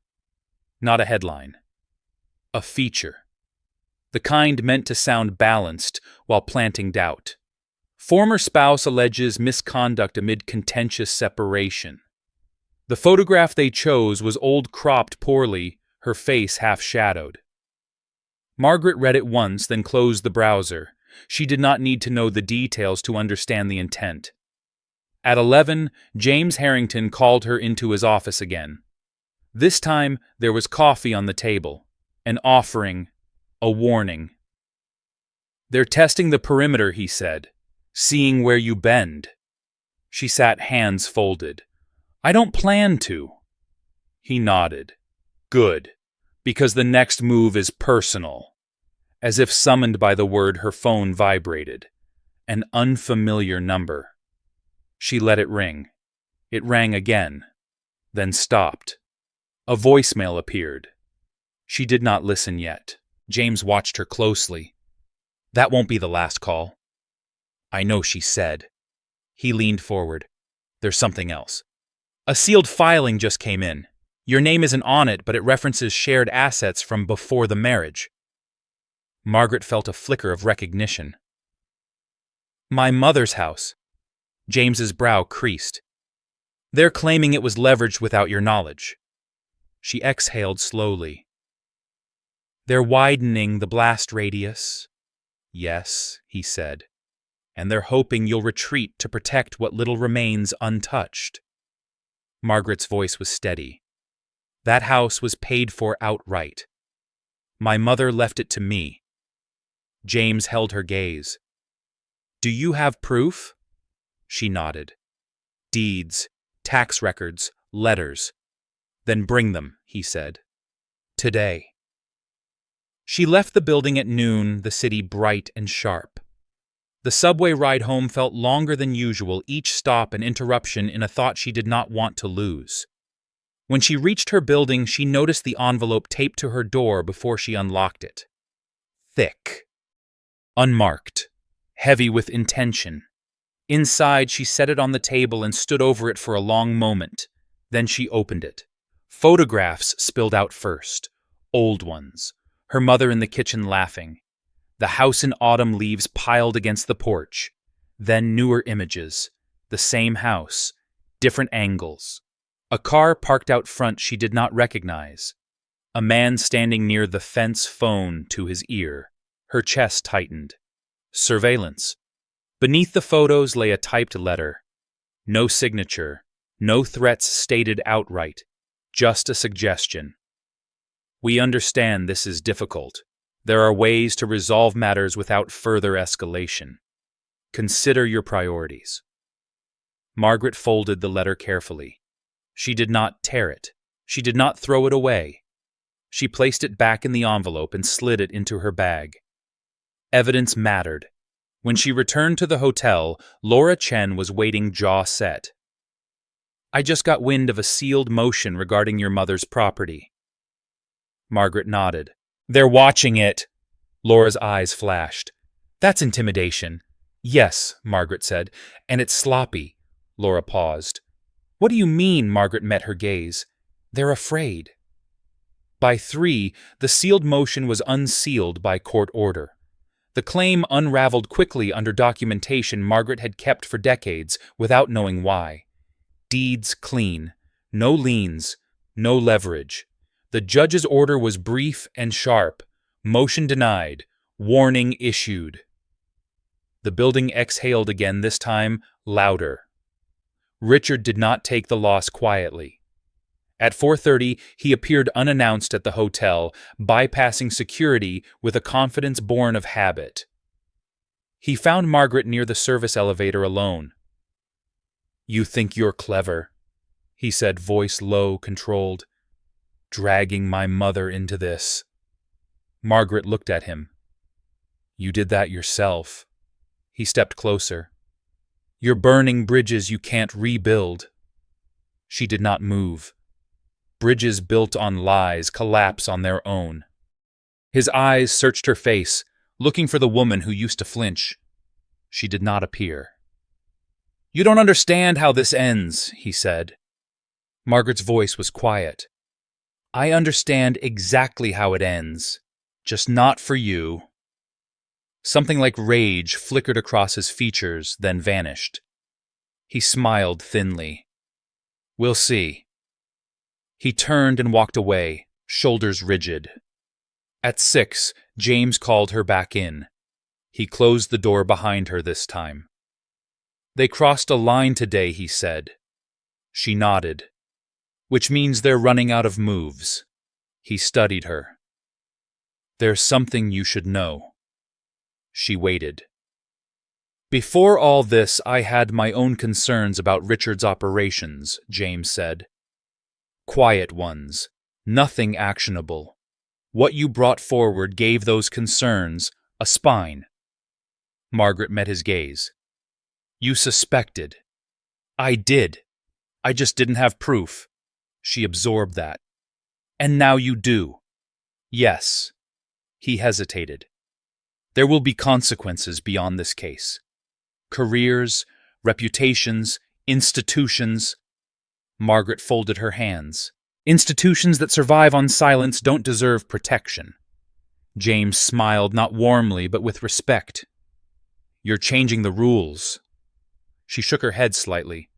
Not a headline. A feature. The kind meant to sound balanced while planting doubt. Former spouse alleges misconduct amid contentious separation. The photograph they chose was old, cropped poorly, her face half-shadowed. Margaret read it once, then closed the browser. She did not need to know the details to understand the intent. At 11, James Harrington called her into his office again. This time, there was coffee on the table, an offering, a warning. "They're testing the perimeter," he said, "seeing where you bend." She sat hands folded. "I don't plan to." He nodded. "Good, because the next move is personal." As if summoned by the word, her phone vibrated. An unfamiliar number. She let it ring. It rang again, then stopped. A voicemail appeared. She did not listen yet. James watched her closely. "That won't be the last call." "I know," she said. He leaned forward. "There's something else. A sealed filing just came in. Your name isn't on it, but it references shared assets from before the marriage." Margaret felt a flicker of recognition. "My mother's house." James's brow creased. "They're claiming it was leveraged without your knowledge." She exhaled slowly. "They're widening the blast radius." "Yes," he said. "And they're hoping you'll retreat to protect what little remains untouched." Margaret's voice was steady. "That house was paid for outright. My mother left it to me." James held her gaze. "Do you have proof?" She nodded. "Deeds, tax records, letters." "Then bring them," he said. "Today." She left the building at noon, the city bright and sharp. The subway ride home felt longer than usual, each stop an interruption in a thought she did not want to lose. When she reached her building, she noticed the envelope taped to her door before she unlocked it. Thick. Unmarked. Heavy with intention. Inside, she set it on the table and stood over it for a long moment. Then she opened it. Photographs spilled out first. Old ones. Her mother in the kitchen laughing. The house in autumn leaves piled against the porch. Then newer images. The same house. Different angles. A car parked out front she did not recognize. A man standing near the fence, phone to his ear. Her chest tightened. Surveillance. Beneath the photos lay a typed letter. No signature. No threats stated outright. Just a suggestion. "We understand this is difficult. There are ways to resolve matters without further escalation. Consider your priorities." Margaret folded the letter carefully. She did not tear it. She did not throw it away. She placed it back in the envelope and slid it into her bag. Evidence mattered. When she returned to the hotel, Laura Chen was waiting, jaw set. "I just got wind of a sealed motion regarding your mother's property." Margaret nodded. "They're watching it." Laura's eyes flashed. "That's intimidation." "Yes," Margaret said, "and it's sloppy." Laura paused. "What do you mean?" Margaret met her gaze. "They're afraid." By 3, the sealed motion was unsealed by court order. The claim unraveled quickly under documentation Margaret had kept for decades without knowing why. Deeds clean. No liens. No leverage. The judge's order was brief and sharp. Motion denied. Warning issued. The building exhaled again, this time louder. Richard did not take the loss quietly. At 4:30, he appeared unannounced at the hotel, bypassing security with a confidence born of habit. He found Margaret near the service elevator alone. "You think you're clever." he said, voice low, controlled. Dragging my mother into this. Margaret looked at him. You did that yourself. He stepped closer. You're burning bridges you can't rebuild. She did not move. Bridges built on lies collapse on their own. His eyes searched her face, looking for the woman who used to flinch. She did not appear. You don't understand how this ends, he said. Margaret's voice was quiet. I understand exactly how it ends, just not for you. Something like rage flickered across his features, then vanished. He smiled thinly. We'll see. He turned and walked away, shoulders rigid. At 6, James called her back in. He closed the door behind her this time. They crossed a line today, he said. She nodded. Which means they're running out of moves. He studied her. There's something you should know. She waited. Before all this, I had my own concerns about Richard's operations, James said. Quiet ones. Nothing actionable. What you brought forward gave those concerns a spine. Margaret met his gaze. You suspected. I did. I just didn't have proof. She absorbed that. And now you do. Yes. He hesitated. There will be consequences beyond this case. Careers, reputations, institutions. Margaret folded her hands. Institutions that survive on silence don't deserve protection. James smiled, not warmly, but with respect. You're changing the rules. She shook her head slightly.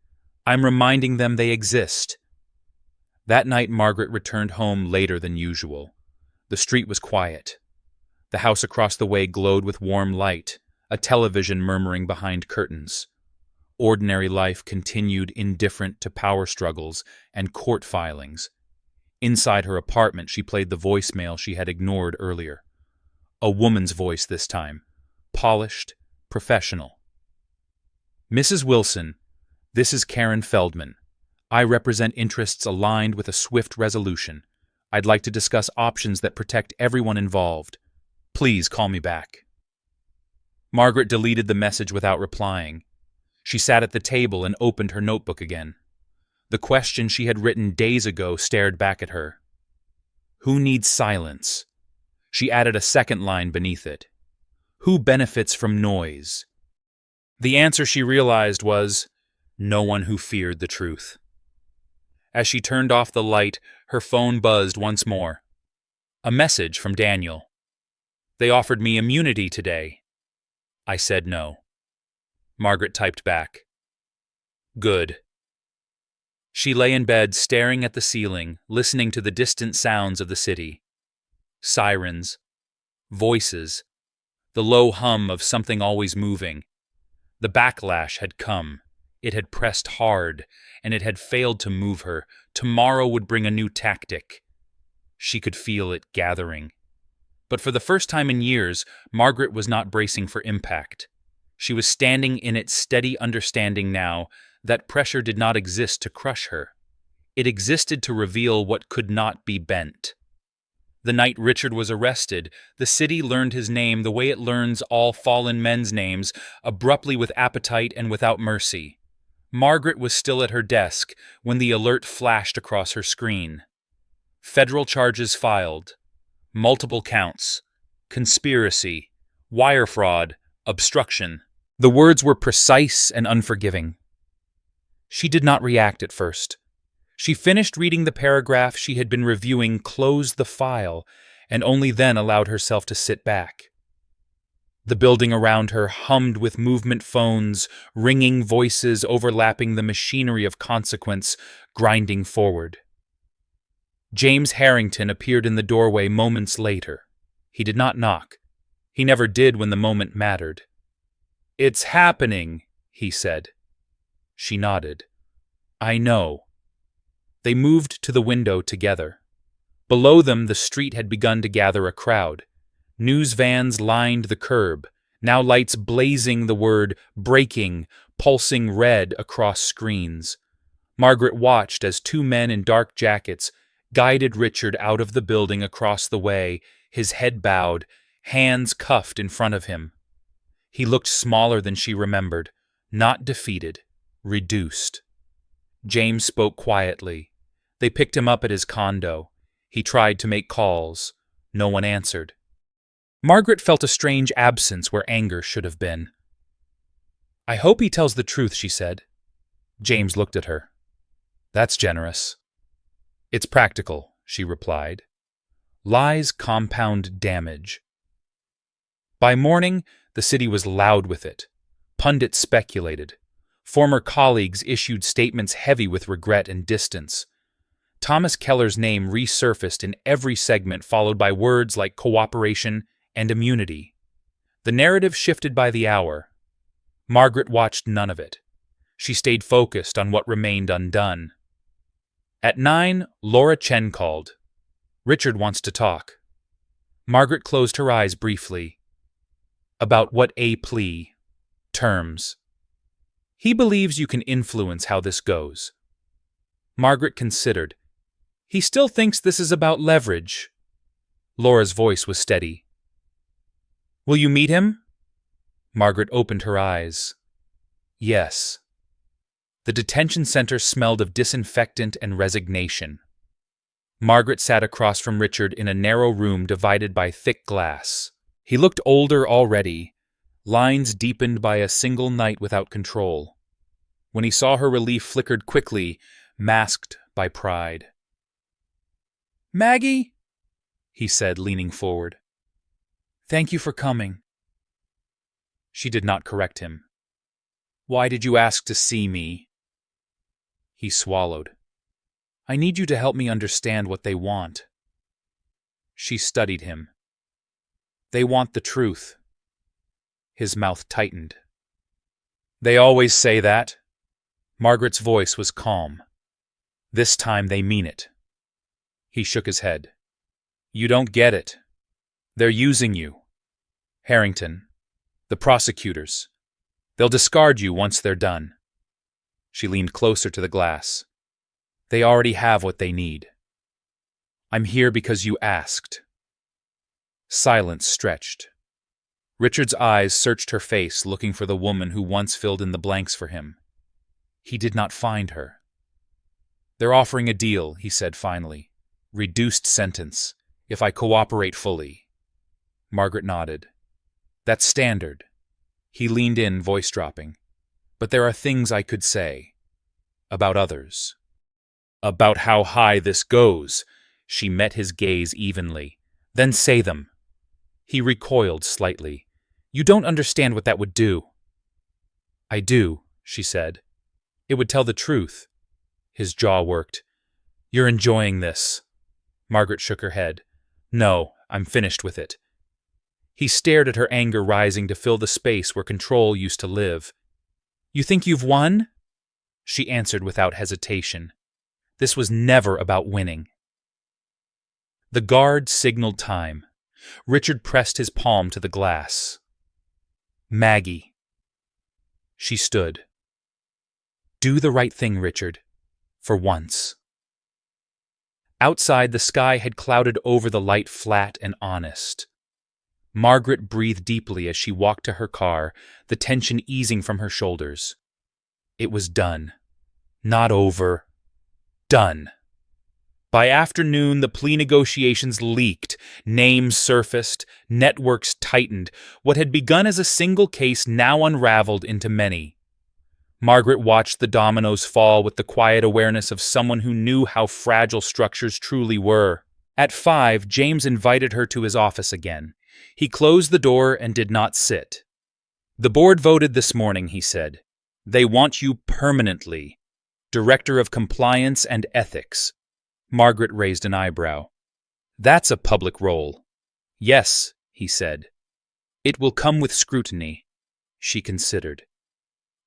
I'm reminding them they exist. That night, Margaret returned home later than usual. The street was quiet. The house across the way glowed with warm light, a television murmuring behind curtains. Ordinary life continued indifferent to power struggles and court filings. Inside her apartment, she played the voicemail she had ignored earlier. A woman's voice this time, polished, professional. Mrs. Wilson, this is Karen Feldman. I represent interests aligned with a swift resolution. I'd like to discuss options that protect everyone involved. Please call me back. Margaret deleted the message without replying. She sat at the table and opened her notebook again. The question she had written days ago stared back at her. Who needs silence? She added a second line beneath it. Who benefits from noise? The answer she realized was, no one who feared the truth. As she turned off the light, her phone buzzed once more. A message from Daniel. They offered me immunity today. I said no. Margaret typed back. Good. She lay in bed staring at the ceiling, listening to the distant sounds of the city. Sirens. Voices. The low hum of something always moving. The backlash had come. It had pressed hard, and it had failed to move her. Tomorrow would bring a new tactic. She could feel it gathering. But for the first time in years, Margaret was not bracing for impact. She was standing in its steady understanding now that pressure did not exist to crush her. It existed to reveal what could not be bent. The night Richard was arrested, the city learned his name the way it learns all fallen men's names, abruptly with appetite and without mercy. Margaret was still at her desk when the alert flashed across her screen. Federal charges filed. Multiple counts. Conspiracy. Wire fraud. Obstruction. The words were precise and unforgiving. She did not react at first. She finished reading the paragraph she had been reviewing, closed the file, and only then allowed herself to sit back. The building around her hummed with movement phones, ringing voices overlapping the machinery of consequence, grinding forward. James Harrington appeared in the doorway moments later. He did not knock. He never did when the moment mattered. "It's happening," he said. She nodded. "I know." They moved to the window together. Below them, the street had begun to gather a crowd. News vans lined the curb, now lights blazing the word "breaking," pulsing red across screens. Margaret watched as two men in dark jackets guided Richard out of the building across the way, his head bowed, hands cuffed in front of him. He looked smaller than she remembered, not defeated, reduced. James spoke quietly. They picked him up at his condo. He tried to make calls. No one answered. Margaret felt a strange absence where anger should have been. "I hope he tells the truth," she said. James looked at her. "That's generous." "It's practical," she replied. Lies compound damage. By morning, the city was loud with it. Pundits speculated. Former colleagues issued statements heavy with regret and distance. Thomas Keller's name resurfaced in every segment, followed by words like cooperation and immunity. The narrative shifted by the hour. Margaret watched none of it. She stayed focused on what remained undone. At 9, Laura Chen called. "Richard wants to talk." Margaret closed her eyes briefly. "About what a plea? Terms." "He believes you can influence how this goes." Margaret considered. "He still thinks this is about leverage." Laura's voice was steady. "Will you meet him?" Margaret opened her eyes. Yes. The detention center smelled of disinfectant and resignation. Margaret sat across from Richard in a narrow room divided by thick glass. He looked older already, lines deepened by a single night without control. When he saw her, relief flickered quickly, masked by pride. "Maggie," he said, leaning forward. "Thank you for coming." She did not correct him. "Why did you ask to see me?" He swallowed. "I need you to help me understand what they want." She studied him. "They want the truth." His mouth tightened. "They always say that." Margaret's voice was calm. "This time they mean it." He shook his head. "You don't get it. They're using you. Harrington, the prosecutors. They'll discard you once they're done." She leaned closer to the glass. "They already have what they need. I'm here because you asked." Silence stretched. Richard's eyes searched her face, looking for the woman who once filled in the blanks for him. He did not find her. "They're offering a deal," he said finally. "Reduced sentence, if I cooperate fully." Margaret nodded. "That's standard." He leaned in, voice dropping. "But there are things I could say. About others." "About how high this goes." She met his gaze evenly. "Then say them." He recoiled slightly. "You don't understand what that would do." "I do," she said. "It would tell the truth." His jaw worked. "You're enjoying this." Margaret shook her head. "No, I'm finished with it." He stared at her, anger rising to fill the space where control used to live. "You think you've won?" She answered without hesitation. This was never about winning. The guard signaled time. Richard pressed his palm to the glass. "Maggie." She stood. "Do the right thing, Richard. For once." Outside, the sky had clouded over the light, flat and honest. Margaret breathed deeply as she walked to her car, the tension easing from her shoulders. It was done. Not over. Done. By afternoon, the plea negotiations leaked, names surfaced, networks tightened. What had begun as a single case now unraveled into many. Margaret watched the dominoes fall with the quiet awareness of someone who knew how fragile structures truly were. At 5, James invited her to his office again. He closed the door and did not sit. "The board voted this morning," he said. "They want you permanently. Director of Compliance and Ethics." Margaret raised an eyebrow. "That's a public role." "Yes," he said. "It will come with scrutiny." She considered.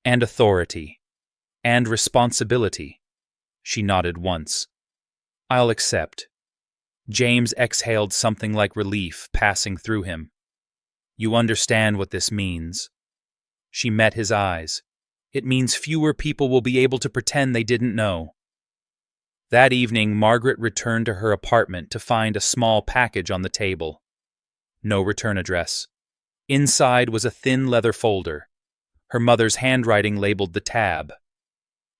"And authority. And responsibility." She nodded once. "I'll accept." James exhaled something like relief passing through him. "You understand what this means." She met his eyes. It means fewer people will be able to pretend they didn't know. That evening, Margaret returned to her apartment to find a small package on the table. No return address. Inside was a thin leather folder. Her mother's handwriting labeled the tab.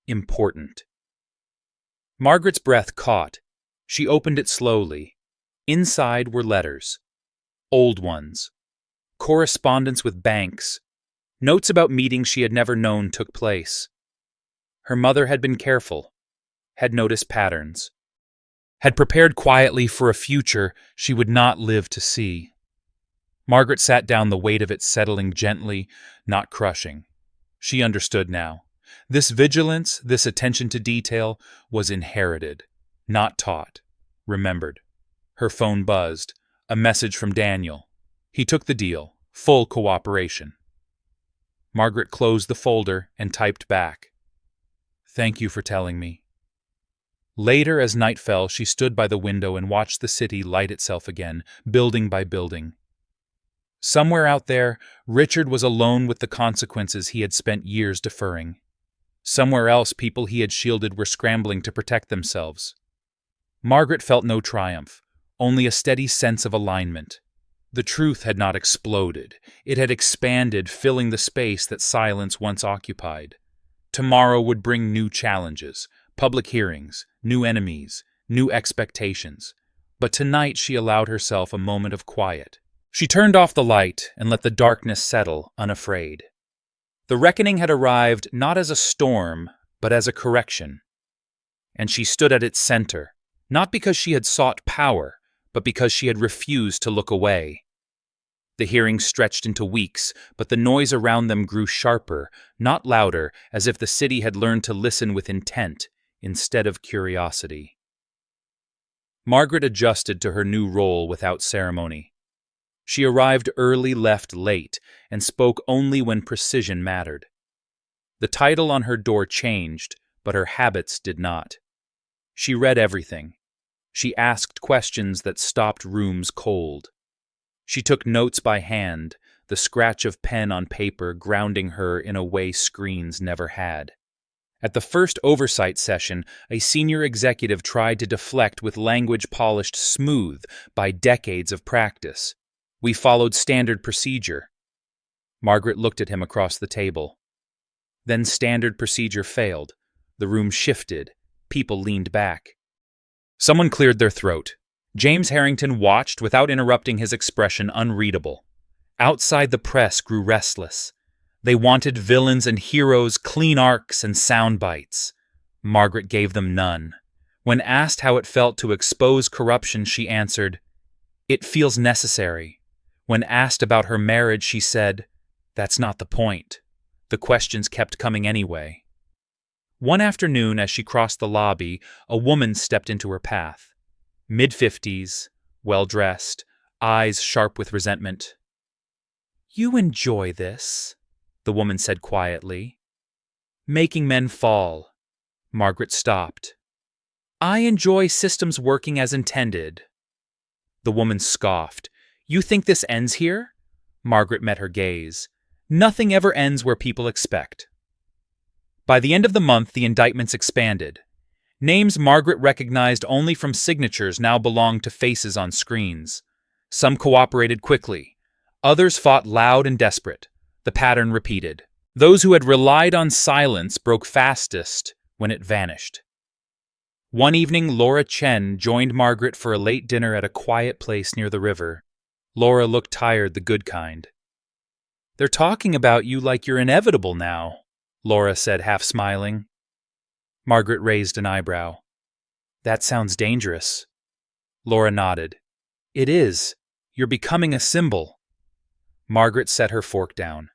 Important. Margaret's breath caught. She opened it slowly. Inside were letters. Old ones. Correspondence with banks. Notes about meetings she had never known took place. Her mother had been careful, had noticed patterns, had prepared quietly for a future she would not live to see. Margaret sat down, the weight of it settling gently, not crushing. She understood now. This vigilance, this attention to detail, was inherited, not taught, remembered. Her phone buzzed. A message from Daniel. He took the deal, full cooperation. Margaret closed the folder and typed back. Thank you for telling me. Later, as night fell, she stood by the window and watched the city light itself again, building by building. Somewhere out there, Richard was alone with the consequences he had spent years deferring. Somewhere else, people he had shielded were scrambling to protect themselves. Margaret felt no triumph, only a steady sense of alignment. The truth had not exploded. It had expanded, filling the space that silence once occupied. Tomorrow would bring new challenges, public hearings, new enemies, new expectations. But tonight she allowed herself a moment of quiet. She turned off the light and let the darkness settle, unafraid. The reckoning had arrived not as a storm, but as a correction. And she stood at its center, not because she had sought power, but because she had refused to look away. The hearings stretched into weeks, but the noise around them grew sharper, not louder, as if the city had learned to listen with intent instead of curiosity. Margaret adjusted to her new role without ceremony. She arrived early, left late, and spoke only when precision mattered. The title on her door changed, but her habits did not. She read everything. She asked questions that stopped rooms cold. She took notes by hand, the scratch of pen on paper grounding her in a way screens never had. At the first oversight session, a senior executive tried to deflect with language polished smooth by decades of practice. We followed standard procedure. Margaret looked at him across the table. Then standard procedure failed. The room shifted. People leaned back. Someone cleared their throat. James Harrington watched without interrupting, his expression unreadable. Outside, the press grew restless. They wanted villains and heroes, clean arcs and sound bites. Margaret gave them none. When asked how it felt to expose corruption, she answered, "It feels necessary." When asked about her marriage, she said, "That's not the point." The questions kept coming anyway. One afternoon, as she crossed the lobby, a woman stepped into her path. Mid-50s, well-dressed, eyes sharp with resentment. "You enjoy this," the woman said quietly. "Making men fall." Margaret stopped. "I enjoy systems working as intended." The woman scoffed. "You think this ends here?" Margaret met her gaze. "Nothing ever ends where people expect." By the end of the month, the indictments expanded. Names Margaret recognized only from signatures now belonged to faces on screens. Some cooperated quickly. Others fought loud and desperate. The pattern repeated. Those who had relied on silence broke fastest when it vanished. One evening, Laura Chen joined Margaret for a late dinner at a quiet place near the river. Laura looked tired, the good kind. "They're talking about you like you're inevitable now," Laura said, half smiling. Margaret raised an eyebrow. "That sounds dangerous." Laura nodded. "It is. You're becoming a symbol." Margaret set her fork down.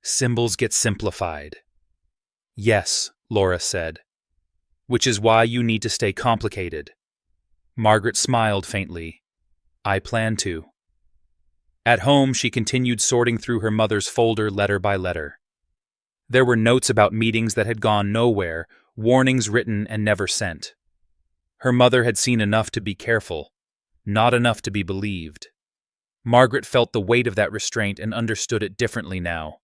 "Symbols get simplified." "Yes," Laura said. "Which is why you need to stay complicated." Margaret smiled faintly. "I plan to." At home, she continued sorting through her mother's folder letter by letter. There were notes about meetings that had gone nowhere, warnings written and never sent. Her mother had seen enough to be careful, not enough to be believed. Margaret felt the weight of that restraint and understood it differently now.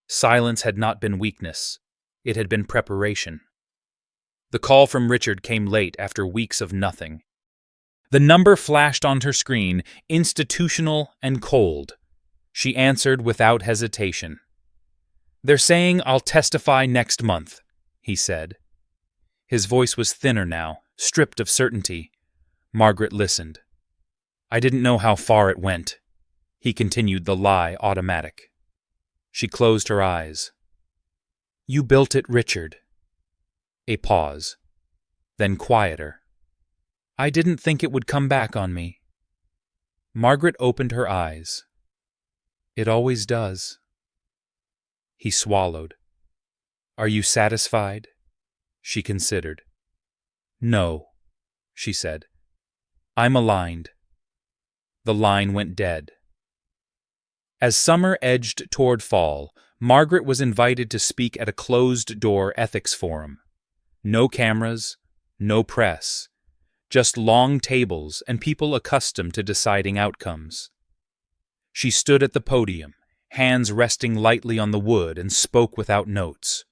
Silence had not been weakness. It had been preparation. The call from Richard came late after weeks of nothing. The number flashed on her screen, institutional and cold. She answered without hesitation. "They're saying I'll testify next month," he said. His voice was thinner now, stripped of certainty. Margaret listened. "I didn't know how far it went." He continued the lie automatic. She closed her eyes. "You built it, Richard." A pause. Then quieter. "I didn't think it would come back on me." Margaret opened her eyes. "It always does." He swallowed. "Are you satisfied?" She considered. "No," she said. "I'm aligned." The line went dead. As summer edged toward fall, Margaret was invited to speak at a closed-door ethics forum. No cameras, no press, just long tables and people accustomed to deciding outcomes. She stood at the podium, hands resting lightly on the wood, and spoke without notes.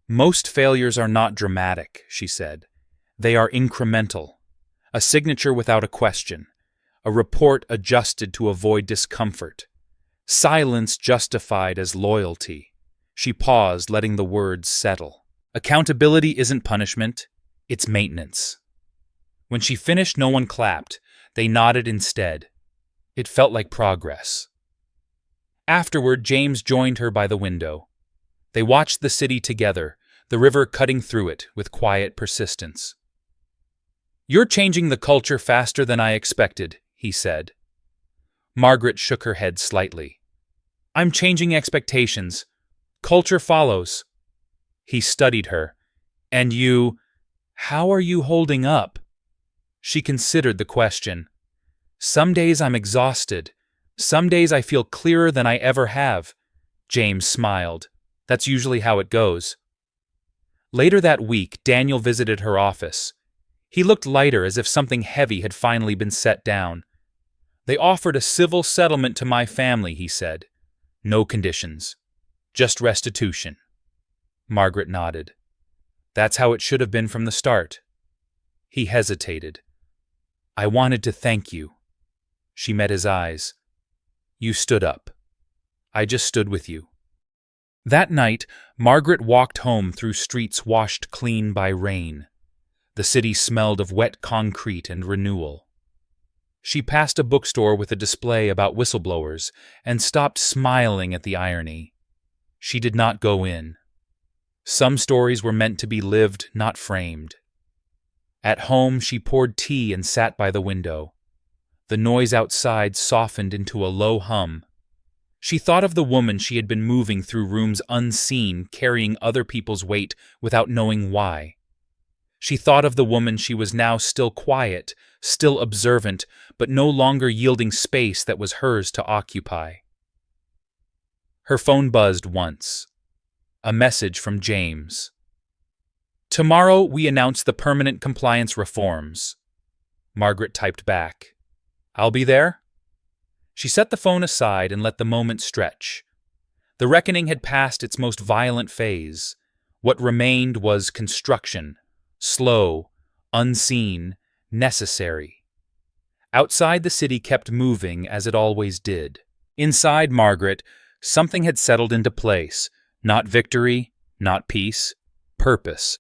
"Most failures are not dramatic," she said. "They are incremental. A signature without a question. A report adjusted to avoid discomfort. Silence justified as loyalty." She paused, letting the words settle. "Accountability isn't punishment, it's maintenance." When she finished, no one clapped. They nodded instead. It felt like progress. Afterward, James joined her by the window. They watched the city together, the river cutting through it with quiet persistence. "You're changing the culture faster than I expected," he said. Margaret shook her head slightly. "I'm changing expectations. Culture follows." He studied her. "And how are you holding up?" She considered the question. "Some days I'm exhausted. Some days I feel clearer than I ever have." James smiled. "That's usually how it goes." Later that week, Daniel visited her office. He looked lighter, as if something heavy had finally been set down. "They offered a civil settlement to my family," he said. "No conditions. Just restitution." Margaret nodded. "That's how it should have been from the start." He hesitated. "I wanted to thank you." She met his eyes. "You stood up. I just stood with you." That night, Margaret walked home through streets washed clean by rain. The city smelled of wet concrete and renewal. She passed a bookstore with a display about whistleblowers and stopped, smiling at the irony. She did not go in. Some stories were meant to be lived, not framed. At home, she poured tea and sat by the window. The noise outside softened into a low hum. She thought of the woman she had been moving through rooms unseen, carrying other people's weight without knowing why. She thought of the woman she was now, still quiet, still observant, but no longer yielding space that was hers to occupy. Her phone buzzed once. A message from James. "Tomorrow we announce the permanent compliance reforms." Margaret typed back. "I'll be there?" She set the phone aside and let the moment stretch. The reckoning had passed its most violent phase. What remained was construction, slow, unseen, necessary. Outside, the city kept moving as it always did. Inside Margaret, something had settled into place. Not victory, not peace, purpose.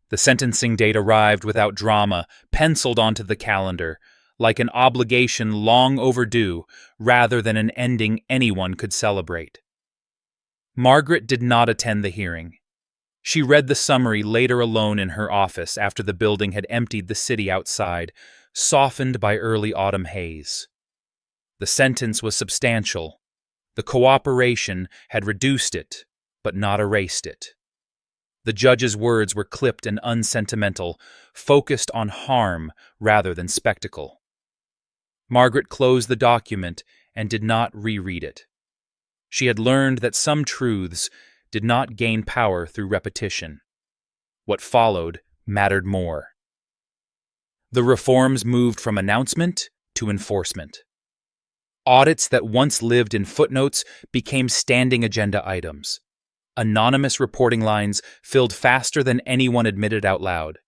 The sentencing date arrived without drama, penciled onto the calendar, like an obligation long overdue, rather than an ending anyone could celebrate. Margaret did not attend the hearing. She read the summary later alone in her office after the building had emptied the city outside, softened by early autumn haze. The sentence was substantial. The cooperation had reduced it, but not erased it. The judge's words were clipped and unsentimental, focused on harm rather than spectacle. Margaret closed the document and did not reread it. She had learned that some truths did not gain power through repetition. What followed mattered more. The reforms moved from announcement to enforcement. Audits that once lived in footnotes became standing agenda items. Anonymous reporting lines filled faster than anyone admitted out loud.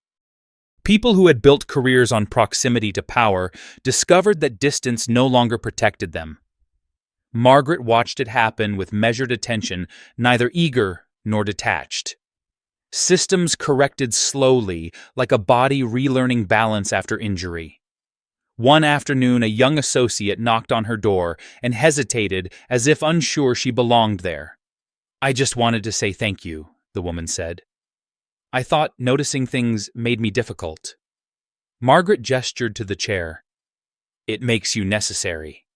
People who had built careers on proximity to power discovered that distance no longer protected them. Margaret watched it happen with measured attention, neither eager nor detached. Systems corrected slowly, like a body relearning balance after injury. One afternoon, a young associate knocked on her door and hesitated as if unsure she belonged there. "I just wanted to say thank you," the woman said. "I thought noticing things made me difficult." Margaret gestured to the chair. "It makes you necessary."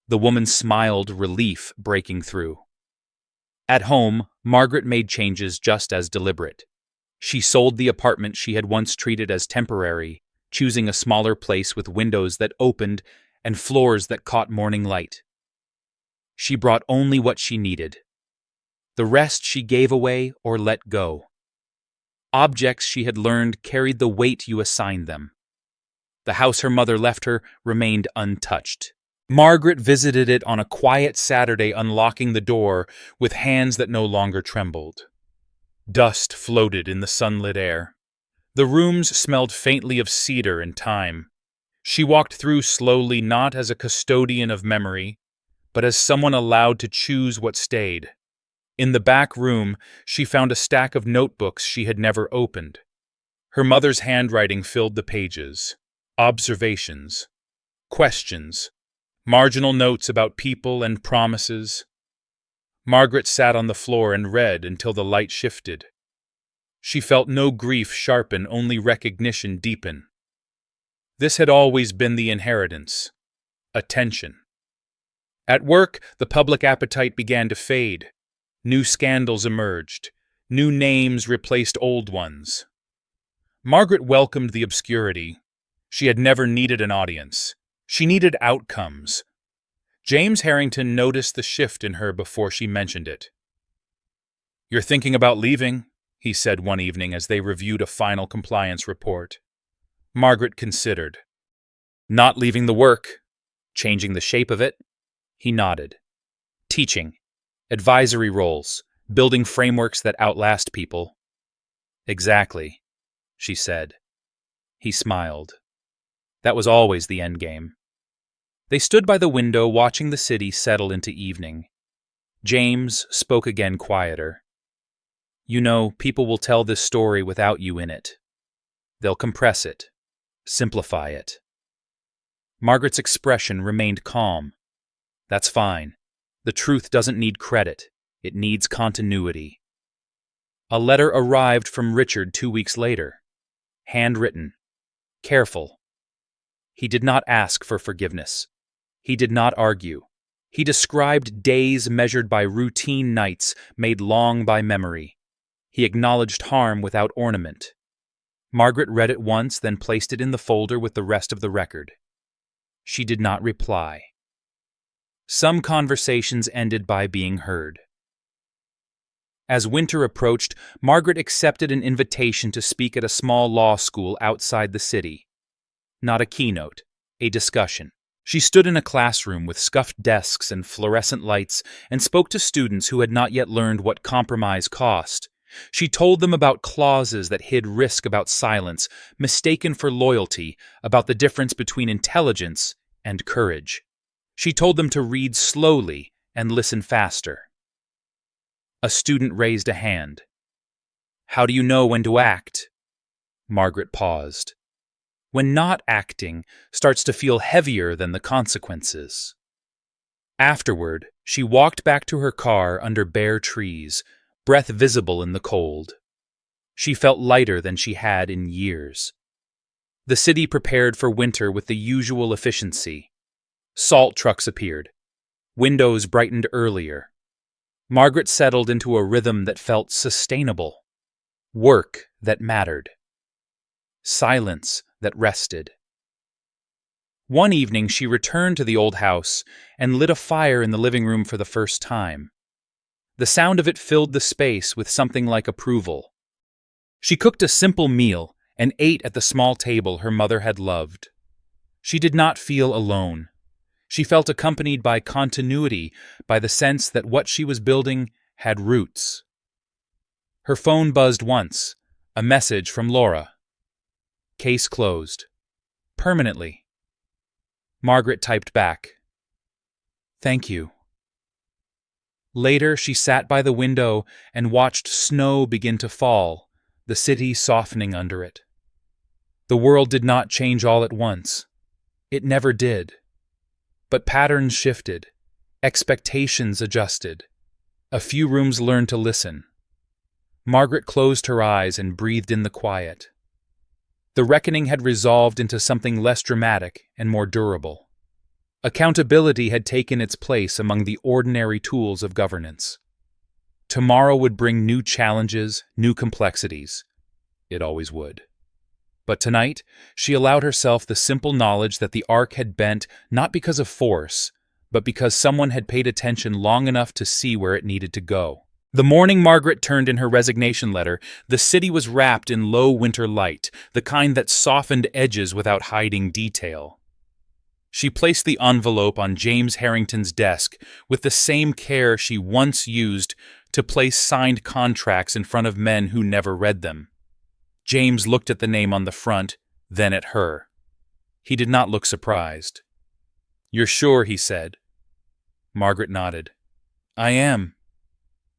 The woman smiled, relief breaking through. At home, Margaret made changes just as deliberate. She sold the apartment she had once treated as temporary, choosing a smaller place with windows that opened and floors that caught morning light. She brought only what she needed. The rest she gave away or let go. Objects she had learned carried the weight you assigned them. The house her mother left her remained untouched. Margaret visited it on a quiet Saturday, unlocking the door with hands that no longer trembled. Dust floated in the sunlit air. The rooms smelled faintly of cedar and thyme. She walked through slowly, not as a custodian of memory, but as someone allowed to choose what stayed. In the back room, she found a stack of notebooks she had never opened. Her mother's handwriting filled the pages. Observations, questions, marginal notes about people and promises. Margaret sat on the floor and read until the light shifted. She felt no grief sharpen, only recognition deepen. This had always been the inheritance. Attention. At work, the public appetite began to fade. New scandals emerged. New names replaced old ones. Margaret welcomed the obscurity. She had never needed an audience. She needed outcomes. James Harrington noticed the shift in her before she mentioned it. "You're thinking about leaving?" he said one evening as they reviewed a final compliance report. Margaret considered. "Not leaving the work. Changing the shape of it?" He nodded. "Teaching. Advisory roles. Building frameworks that outlast people." "Exactly," she said. He smiled. That was always the endgame. They stood by the window watching the city settle into evening. James spoke again quieter. "You know, people will tell this story without you in it. They'll compress it, simplify it." Margaret's expression remained calm. "That's fine. The truth doesn't need credit. It needs continuity." A letter arrived from Richard 2 weeks later. Handwritten. Careful. He did not ask for forgiveness. He did not argue. He described days measured by routine nights made long by memory. He acknowledged harm without ornament. Margaret read it once, then placed it in the folder with the rest of the record. She did not reply. Some conversations ended by being heard. As winter approached, Margaret accepted an invitation to speak at a small law school outside the city. Not a keynote, a discussion. She stood in a classroom with scuffed desks and fluorescent lights and spoke to students who had not yet learned what compromise cost. She told them about clauses that hid risk, about silence, mistaken for loyalty, about the difference between intelligence and courage. She told them to read slowly and listen faster. A student raised a hand. "How do you know when to act?" Margaret paused. "When not acting starts to feel heavier than the consequences." Afterward, she walked back to her car under bare trees, breath visible in the cold. She felt lighter than she had in years. The city prepared for winter with the usual efficiency. Salt trucks appeared. Windows brightened earlier. Margaret settled into a rhythm that felt sustainable. Work that mattered. Silence that rested. One evening she returned to the old house and lit a fire in the living room for the first time. The sound of it filled the space with something like approval. She cooked a simple meal and ate at the small table her mother had loved. She did not feel alone. She felt accompanied by continuity, by the sense that what she was building had roots. Her phone buzzed once. A message from Laura. Case closed. Permanently. Margaret typed back, "Thank you." Later, she sat by the window and watched snow begin to fall, the city softening under it. The world did not change all at once. It never did. But patterns shifted. Expectations adjusted. A few rooms learned to listen. Margaret closed her eyes and breathed in the quiet. The reckoning had resolved into something less dramatic and more durable. Accountability had taken its place among the ordinary tools of governance. Tomorrow would bring new challenges, new complexities. It always would. But tonight, she allowed herself the simple knowledge that the arc had bent not because of force, but because someone had paid attention long enough to see where it needed to go. The morning Margaret turned in her resignation letter, the city was wrapped in low winter light, the kind that softened edges without hiding detail. She placed the envelope on James Harrington's desk with the same care she once used to place signed contracts in front of men who never read them. James looked at the name on the front, then at her. He did not look surprised. "You're sure?" he said. Margaret nodded. "I am."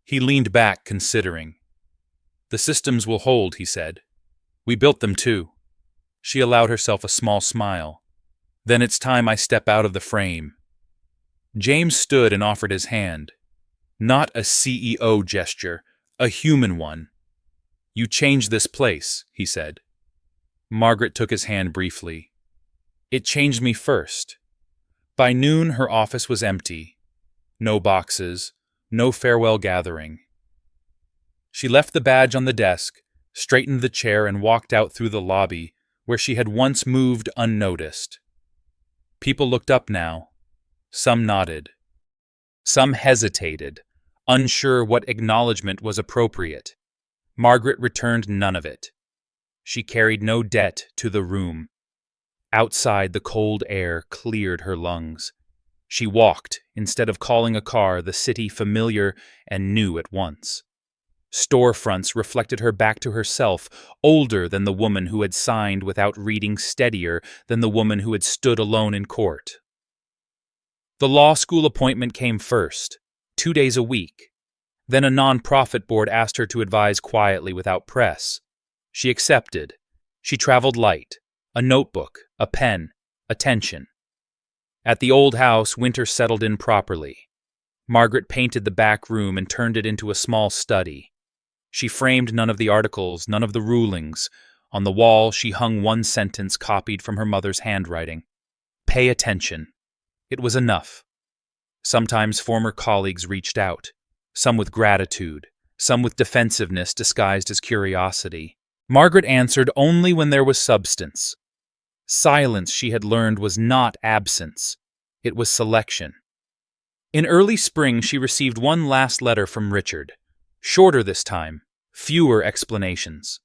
He leaned back, considering. "The systems will hold," he said. "We built them too." She allowed herself a small smile. "Then it's time I step out of the frame." James stood and offered his hand. Not a CEO gesture, a human one. "You changed this place," he said. Margaret took his hand briefly. "It changed me first." By noon, her office was empty. No boxes, no farewell gathering. She left the badge on the desk, straightened the chair, and walked out through the lobby, where she had once moved unnoticed. People looked up now. Some nodded. Some hesitated, unsure what acknowledgement was appropriate. Margaret returned none of it. She carried no debt to the room. Outside, the cold air cleared her lungs. She walked, instead of calling a car, the city familiar and new at once. Storefronts reflected her back to herself, older than the woman who had signed without reading, steadier than the woman who had stood alone in court. The law school appointment came first, 2 days a week. Then a non-profit board asked her to advise quietly without press. She accepted. She traveled light. A notebook, a pen, attention. At the old house, winter settled in properly. Margaret painted the back room and turned it into a small study. She framed none of the articles, none of the rulings. On the wall, she hung one sentence copied from her mother's handwriting. "Pay attention." It was enough. Sometimes former colleagues reached out, some with gratitude, some with defensiveness disguised as curiosity. Margaret answered only when there was substance. Silence, she had learned, was not absence. It was selection. In early spring, she received one last letter from Richard. Shorter this time, fewer explanations.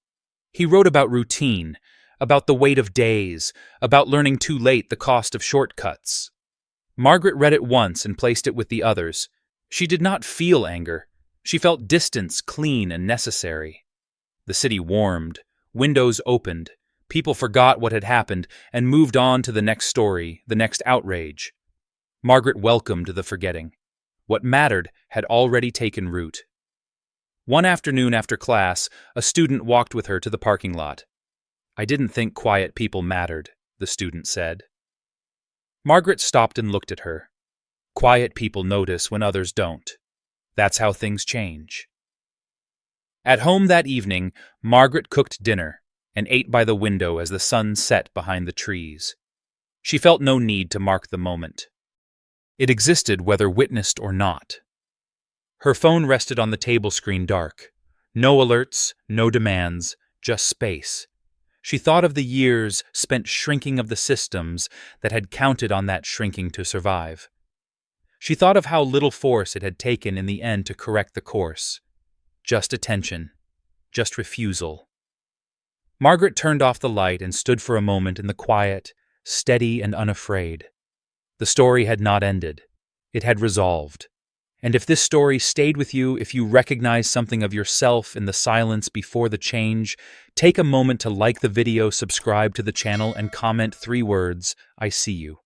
He wrote about routine, about the weight of days, about learning too late the cost of shortcuts. Margaret read it once and placed it with the others. She did not feel anger. She felt distance, clean and necessary. The city warmed, windows opened, people forgot what had happened and moved on to the next story, the next outrage. Margaret welcomed the forgetting. What mattered had already taken root. One afternoon after class, a student walked with her to the parking lot. "I didn't think quiet people mattered," the student said. Margaret stopped and looked at her. Quiet people notice when others don't. That's how things change. At home that evening, Margaret cooked dinner and ate by the window as the sun set behind the trees. She felt no need to mark the moment. It existed whether witnessed or not. Her phone rested on the table screen dark. No alerts, no demands, just space. She thought of the years spent shrinking of the systems that had counted on that shrinking to survive. She thought of how little force it had taken in the end to correct the course. Just attention. Just refusal. Margaret turned off the light and stood for a moment in the quiet, steady and unafraid. The story had not ended. It had resolved. And if this story stayed with you, if you recognize something of yourself in the silence before the change, take a moment to like the video, subscribe to the channel, and comment 3 words, "I see you."